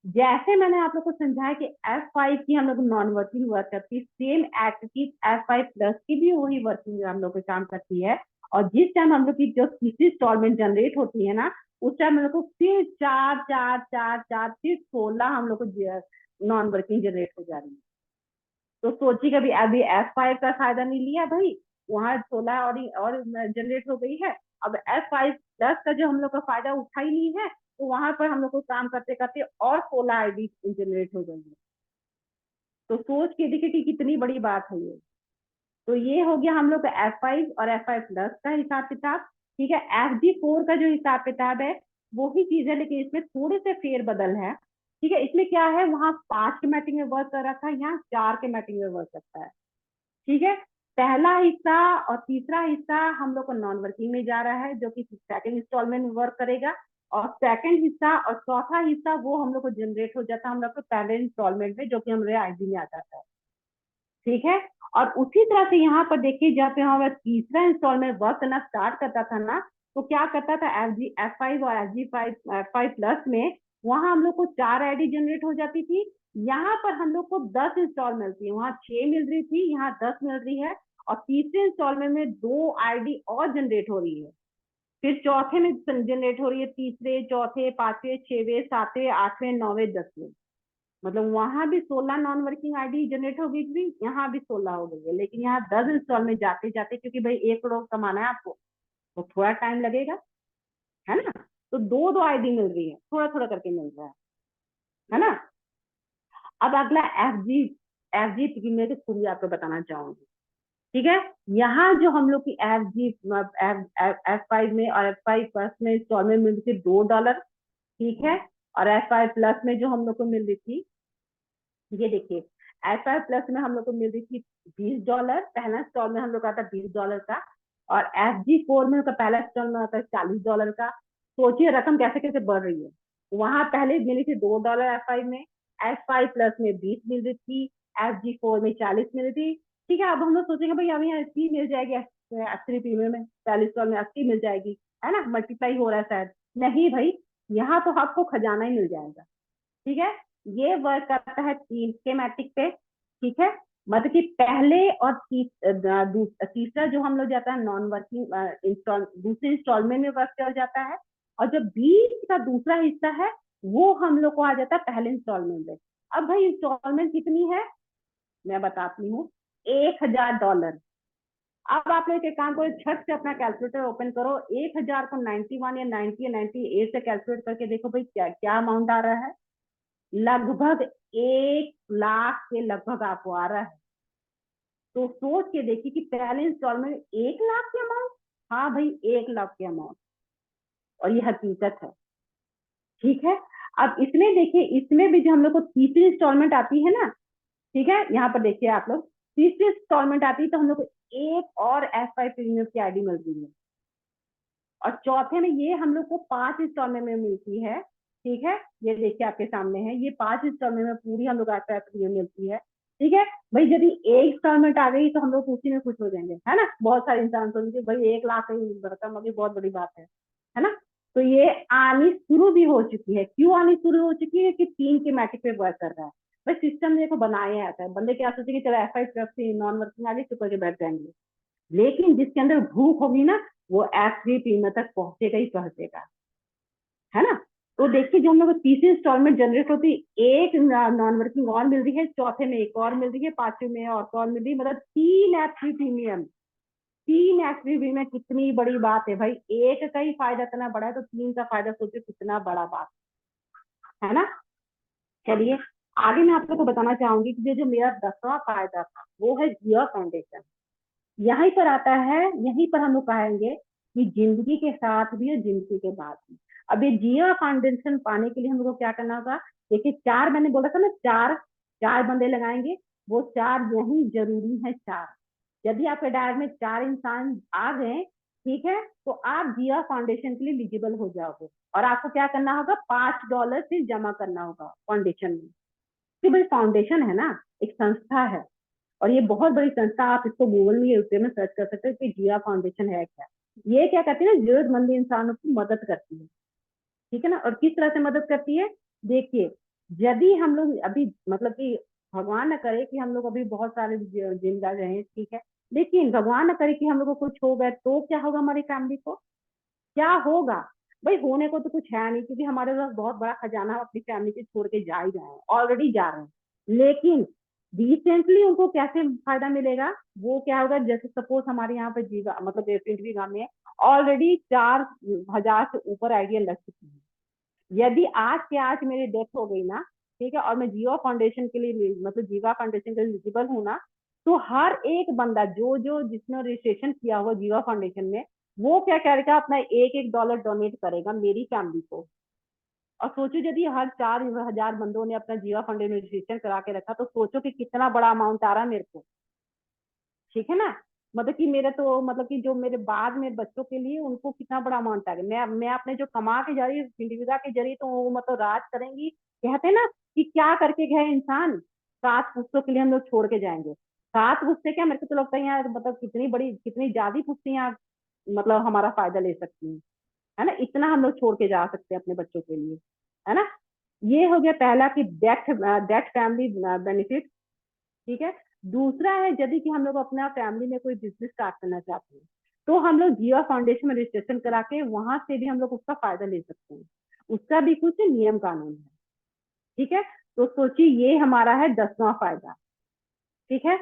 S2: जैसे मैंने आप लोग को समझाया कि F5 की हम लोग नॉन वर्किंग वर्क करती है, सेम एक्ट की F5+ की भी वही वर्किंग हम लोग के काम करती है, और जिस टाइम हम लोग की जो तीसरी इंस्टॉलमेंट जनरेट होती है ना, उस टाइम हम लोग को फिर 4 4 4 4 फिर 16 हम लोग को नॉन वर्किंग जनरेट हो जा रही है। तो सोचिए कभी अभी F5 का फायदा नहीं लिया भाई, वहां 16 और जनरेट हो गई है, अब F5+ का जो हम लोग का फायदा उठा ही नहीं है, तो वहां पर हम लोग को काम करते करते और 16 आईडी जनरेट हो गई है। तो सोच के देखिए कि कितनी बड़ी बात है ये। तो ये हो गया हम लोग का F5 और F5+ का हिसाब किताब, ठीक है। FG4 का जो हिसाब किताब है, वही चीज है, लेकिन इसमें थोड़े से फेर बदल है। ठीक है, इसमें क्या है, वहां 5 के मैटिंग में वर्क कर रहा था, यहाँ 4 के मैटिंग में वर्क करता है। ठीक है, पहला हिस्सा और तीसरा हिस्सा हम लोग को नॉन वर्किंग में जा रहा है, जो कि सेकंड इंस्टॉलमेंट में वर्क करेगा। और सेकंड हिस्सा और चौथा हिस्सा वो हम लोग को जनरेट हो जाता है हम लोग को पहले इंस्टॉलमेंट में, जो कि हमारे आईडी में आ जाता है। ठीक है, और उसी तरह से यहाँ पर देखिए, जब पे हमारा तीसरा इंस्टॉलमेंट वर्क करना स्टार्ट करता था ना, तो क्या करता था, F5 और F5 प्लस में वहां हम लोग को 4 आईडी जनरेट हो जाती थी। यहाँ पर हम लोग को 10 इंस्टॉल मिलती है, वहां 6 मिल रही थी, यहाँ 10 मिल रही है। और तीसरे इंस्टॉलमेंट में 2 आईडी और जनरेट हो रही है। फिर चौथे में जनरेट हो रही है, तीसरे, चौथे, पांचवे, छठवें, सातवें, आठवें, नौवें, 10वें। मतलब वहां भी 16 नॉन वर्किंग आईडी जनरेट हो गई थी, यहाँ भी 16 हो गई है। लेकिन यहाँ 10 इंस्टॉल में जाते जाते, क्योंकि भाई 1 करोड़ कमाना है आपको, तो थोड़ा टाइम लगेगा, है ना। तो दो दो आईडी मिल रही है, थोड़ा थोड़ा करके मिल रहा है ना। अब अगला एफ जी की मैं थोड़ी आपको बताना चाहूंगी। ठीक है, यहाँ जो हम लोग की F5 में और F5 प्लस में इंस्टॉलमेंट मिल रही थी $2। ठीक है, और F5 प्लस में जो हम लोग को मिल रही थी, ये देखिए, F5 प्लस में हम लोग को मिल रही थी $20, पहला इंस्टॉल में हम लोग का था $20 का। और FG4 में का पहला इंस्टॉल में आता है $40 का। सोचिए रकम कैसे कैसे बढ़ रही है। वहां पहले मिली थी $2 F5 में, F5 प्लस में 20 मिल रही थी, FG4 में 40 मिल रही थी। ठीक है, अब हम लोग सोचेंगे भाई अब यहाँ 80 मिल जाएगी, F3 प्रीमियम में 40 में 80 मिल जाएगी, है ना, मल्टीप्लाई हो रहा है शायद। नहीं भाई, यहाँ तो आपको खजाना ही मिल जाएगा। ठीक है, ये वर्क करता है 3 स्कीमेटिक पे। ठीक है, मतलब कि पहले और तीसरा जो हम लोग जाता है नॉन वर्किंग दूसरे इंस्टॉलमेंट में वर्क कर जाता है। और जो बीच का दूसरा हिस्सा है, वो हम लोग को आ जाता है पहले इंस्टॉलमेंट में। अब भाई इंस्टॉलमेंट कितनी है, मैं बताती हूँ, $1000। अब आप लोग एक काम करो, छठ से अपना कैलकुलेटर ओपन करो, 1000 को 91 या 90 या 98 से कैलकुलेट करके देखो भाई क्या क्या अमाउंट आ रहा है। लगभग 1 लाख के लगभग आपको आ रहा है। तो सोच के देखिए कि पहले इंस्टॉलमेंट 1 लाख के अमाउंट, हाँ भाई 1 लाख के अमाउंट, और ये हकीकत है। ठीक है, अब इसमें देखिए, इसमें भी जो हम लोग को तीसरी इंस्टॉलमेंट आती है ना, ठीक है, यहाँ पर देखिए आप लोग, तीसरी इंस्टॉलमेंट आती है तो हम लोग को एक और F5 प्रीमियम की आईडी मिल रही है। और चौथे में ये हम लोग को 5 इंस्टॉलमेंट में मिलती है। ठीक है, ये देखिए आपके सामने है, ये 5 इंस्टॉलमेंट में पूरी हम लोग प्रीमियम मिलती है। ठीक है भाई, यदि एक इंस्टॉलमेंट आ गई तो हम लोग उसी में खुश हो जाएंगे, है ना। बहुत सारे इंसान सोचेंगे भाई 1 लाख की रकम अभी बहुत बड़ी बात है ना। तो ये आनी शुरू भी हो चुकी है। क्यों आनी शुरू हो चुकी है कि 3 के मैट्रिक पे वर्क कर रहा है। भाई सिस्टम देखो बनाया आता है, बंदे क्या सोचेंगे चलो F5 प्लस से नॉन वर्किंग आ गई, चुप करके बैठ जाएंगे। लेकिन जिसके अंदर भूख होगी ना, वो F3 प्रीमियम तक पहुंचेगा ही पहुंचेगा, है ना। तो देखिए, जो हम लोग तीसरी इंस्टॉलमेंट जनरेट होती है, एक नॉन वर्किंग और मिल रही है, चौथे में एक और मिल रही है, पांचवे में और मिल रही है, मतलब 3 F3 प्रीमियम। 3 F3 प्रीमियम कितनी बड़ी बात है भाई, एक का ही फायदा इतना बड़ा है, तो 3 का फायदा सोचो कितना बड़ा बात है ना। चलिए आगे मैं आप लोग को बताना चाहूंगी कि जो मेरा 10वां फायदा था, वो है जियो फाउंडेशन। यहीं पर आता है, यहीं पर हम लोग कहेंगे कि जिंदगी के साथ भी और जिंदगी के बाद भी। अब ये जियो फाउंडेशन पाने के लिए हम लोग को क्या करना होगा। देखिए, 4 मैंने बोला था ना, 4 4 बंदे लगाएंगे, वो 4 यही जरूरी है, 4। यदि आपके डायर में 4 इंसान आ गए, ठीक है, तो आप जियो फाउंडेशन के लिए एलिजिबल हो जाओगे। और आपको क्या करना होगा, $5 से जमा करना होगा फाउंडेशन में। कि भाई फाउंडेशन है ना, एक संस्था है, और ये बहुत बड़ी संस्था, आप इसको गूगल में यूट्यूब में सर्च कर सकते हो कि जिया फाउंडेशन है क्या। ये क्या करती है ना, जरूरतमंद इंसानों की मदद करती है। ठीक है ना, और किस तरह से मदद करती है, देखिए, यदि हम लोग अभी मतलब कि भगवान न करे कि हम लोग अभी बहुत सारे जिंदा रहे, ठीक है, लेकिन भगवान न करे कि हम लोग को कुछ हो गया, तो क्या होगा हमारी फैमिली को, क्या होगा। भाई होने को तो कुछ है नहीं, क्योंकि हमारे पास बहुत बड़ा खजाना अपनी फैमिली के छोड़ के जा ही रहे हैं, ऑलरेडी जा रहे हैं। लेकिन रिसेंटली उनको कैसे फायदा मिलेगा, वो क्या होगा, जैसे सपोज हमारे यहाँ पे जीवा मतलब पिंडवी गांव में ऑलरेडी 4000 से ऊपर आइडिया लग चुकी है। यदि आज के आज मेरी डेथ हो गई ना, ठीक है, और मैं जीवा फाउंडेशन के लिए मतलब जीवा फाउंडेशन के लिए एलिजिबल हूँ ना, तो हर एक बंदा जो जो जिसने रजिस्ट्रेशन किया हुआ जीवा फाउंडेशन में, वो क्या करेगा, अपना $1 डोनेट करेगा मेरी फैमिली को। और सोचो यदि हर 4,000 बंदों ने अपना जीवा फंड में रजिस्ट्रेशन करा के रखा, तो सोचो कि कितना बड़ा अमाउंट आ रहा है मेरे को। ठीक है ना, मतलब कि मेरे तो मतलब कि जो मेरे बाद में बच्चों के लिए उनको कितना बड़ा अमाउंट आ गया। मैं अपने जो कमा के जरिए, जिंदगी के जरिए, तो वो मतलब राज करेंगी। कहते हैं ना कि क्या करके गए इंसान, 7 पुश्तों के लिए हम लोग छोड़ के जाएंगे। 7 पुश्ते क्या, मेरे को तो लगता है यहाँ मतलब कितनी बड़ी, कितनी ज्यादा पुश्ते यहाँ मतलब हमारा फायदा ले सकती हैं, है ना। इतना हम लोग छोड़ के जा सकते हैं अपने बच्चों के लिए, है ना। ये हो गया पहला कि डेथ फैमिली बेनिफिट। ठीक है। दूसरा है, यदि कि हम लोग अपना फैमिली में कोई बिजनेस स्टार्ट करना चाहते हैं, तो हम लोग जीवा फाउंडेशन में रजिस्ट्रेशन करा के वहां से भी हम लोग उसका फायदा ले सकते हैं। उसका भी कुछ नियम कानून है। ठीक है। तो सोचिए, ये हमारा है 10वां फायदा। ठीक है।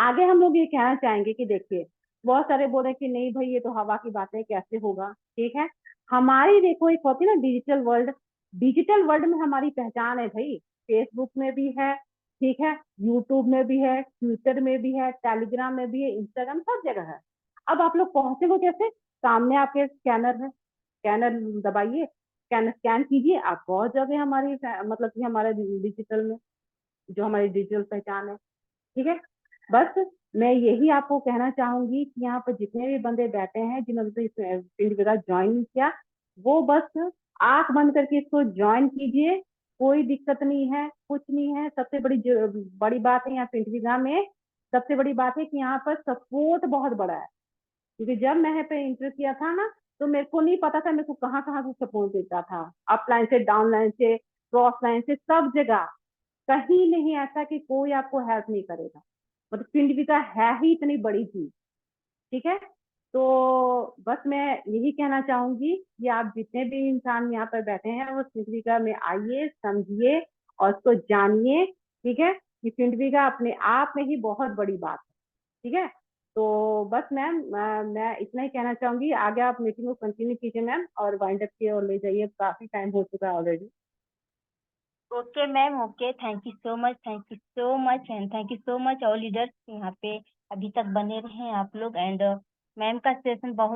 S2: आगे हम लोग ये कहना चाहेंगे कि देखिए, बहुत सारे बोल रहे हैं कि नहीं भाई ये तो हवा की बात है, कैसे होगा। ठीक है। हमारी देखो एक होती है ना डिजिटल वर्ल्ड, डिजिटल वर्ल्ड में हमारी पहचान है भाई। फेसबुक में भी है, ठीक है, यूट्यूब में भी है, ट्विटर में भी है, टेलीग्राम में भी है, इंस्टाग्राम, सब जगह है। अब आप लोग पहुंचे हो कैसे, सामने आपके स्कैनर है, स्कैनर दबाइए, स्कैन स्कैन कीजिए, आप बहुत जगह हमारी मतलब कि हमारे डिजिटल में जो हमारी डिजिटल पहचान है। ठीक है। बस मैं यही आपको कहना चाहूंगी कि यहाँ पर जितने भी बंदे बैठे हैं जिन्होंने तो इस फील्ड वगैरह ज्वाइन किया, वो बस आंख बंद करके इसको ज्वाइन कीजिए। कोई दिक्कत नहीं है, कुछ नहीं है। सबसे बड़ी बात है यहाँ पिंडविगा में, सबसे बड़ी बात है कि यहाँ पर सपोर्ट बहुत बड़ा है। क्योंकि जब मैं यहाँ पे इंटर किया था ना, तो मेरे को नहीं पता था मेरे को कहाँ कहाँ से सपोर्ट देता था, अप लाइन से, डाउन लाइन से, क्रॉस लाइन से, सब जगह। कहीं नहीं ऐसा कि कोई आपको हेल्प नहीं करेगा। मतलब पिंडविका है ही इतनी बड़ी चीज। ठीक है। तो बस मैं यही कहना चाहूंगी कि आप जितने भी इंसान यहाँ पर बैठे हैं वो पिंडविका में आइए, समझिए और उसको जानिए। ठीक है। कि पिंडविका अपने आप में ही बहुत बड़ी बात है। ठीक है। तो बस मैम, मैं इतना ही कहना चाहूंगी। आगे आप मीटिंग को कंटिन्यू कीजिए मैम, और वाइंड अप की ओर ले जाइए, काफी टाइम हो चुका है already.
S1: Okay ma'am, okay, thank you so much, thank you so much and thank you so much all leaders यहाँ पे अभी तक बने रहे हैं आप लोग। एंड मैम का सेशन बहुत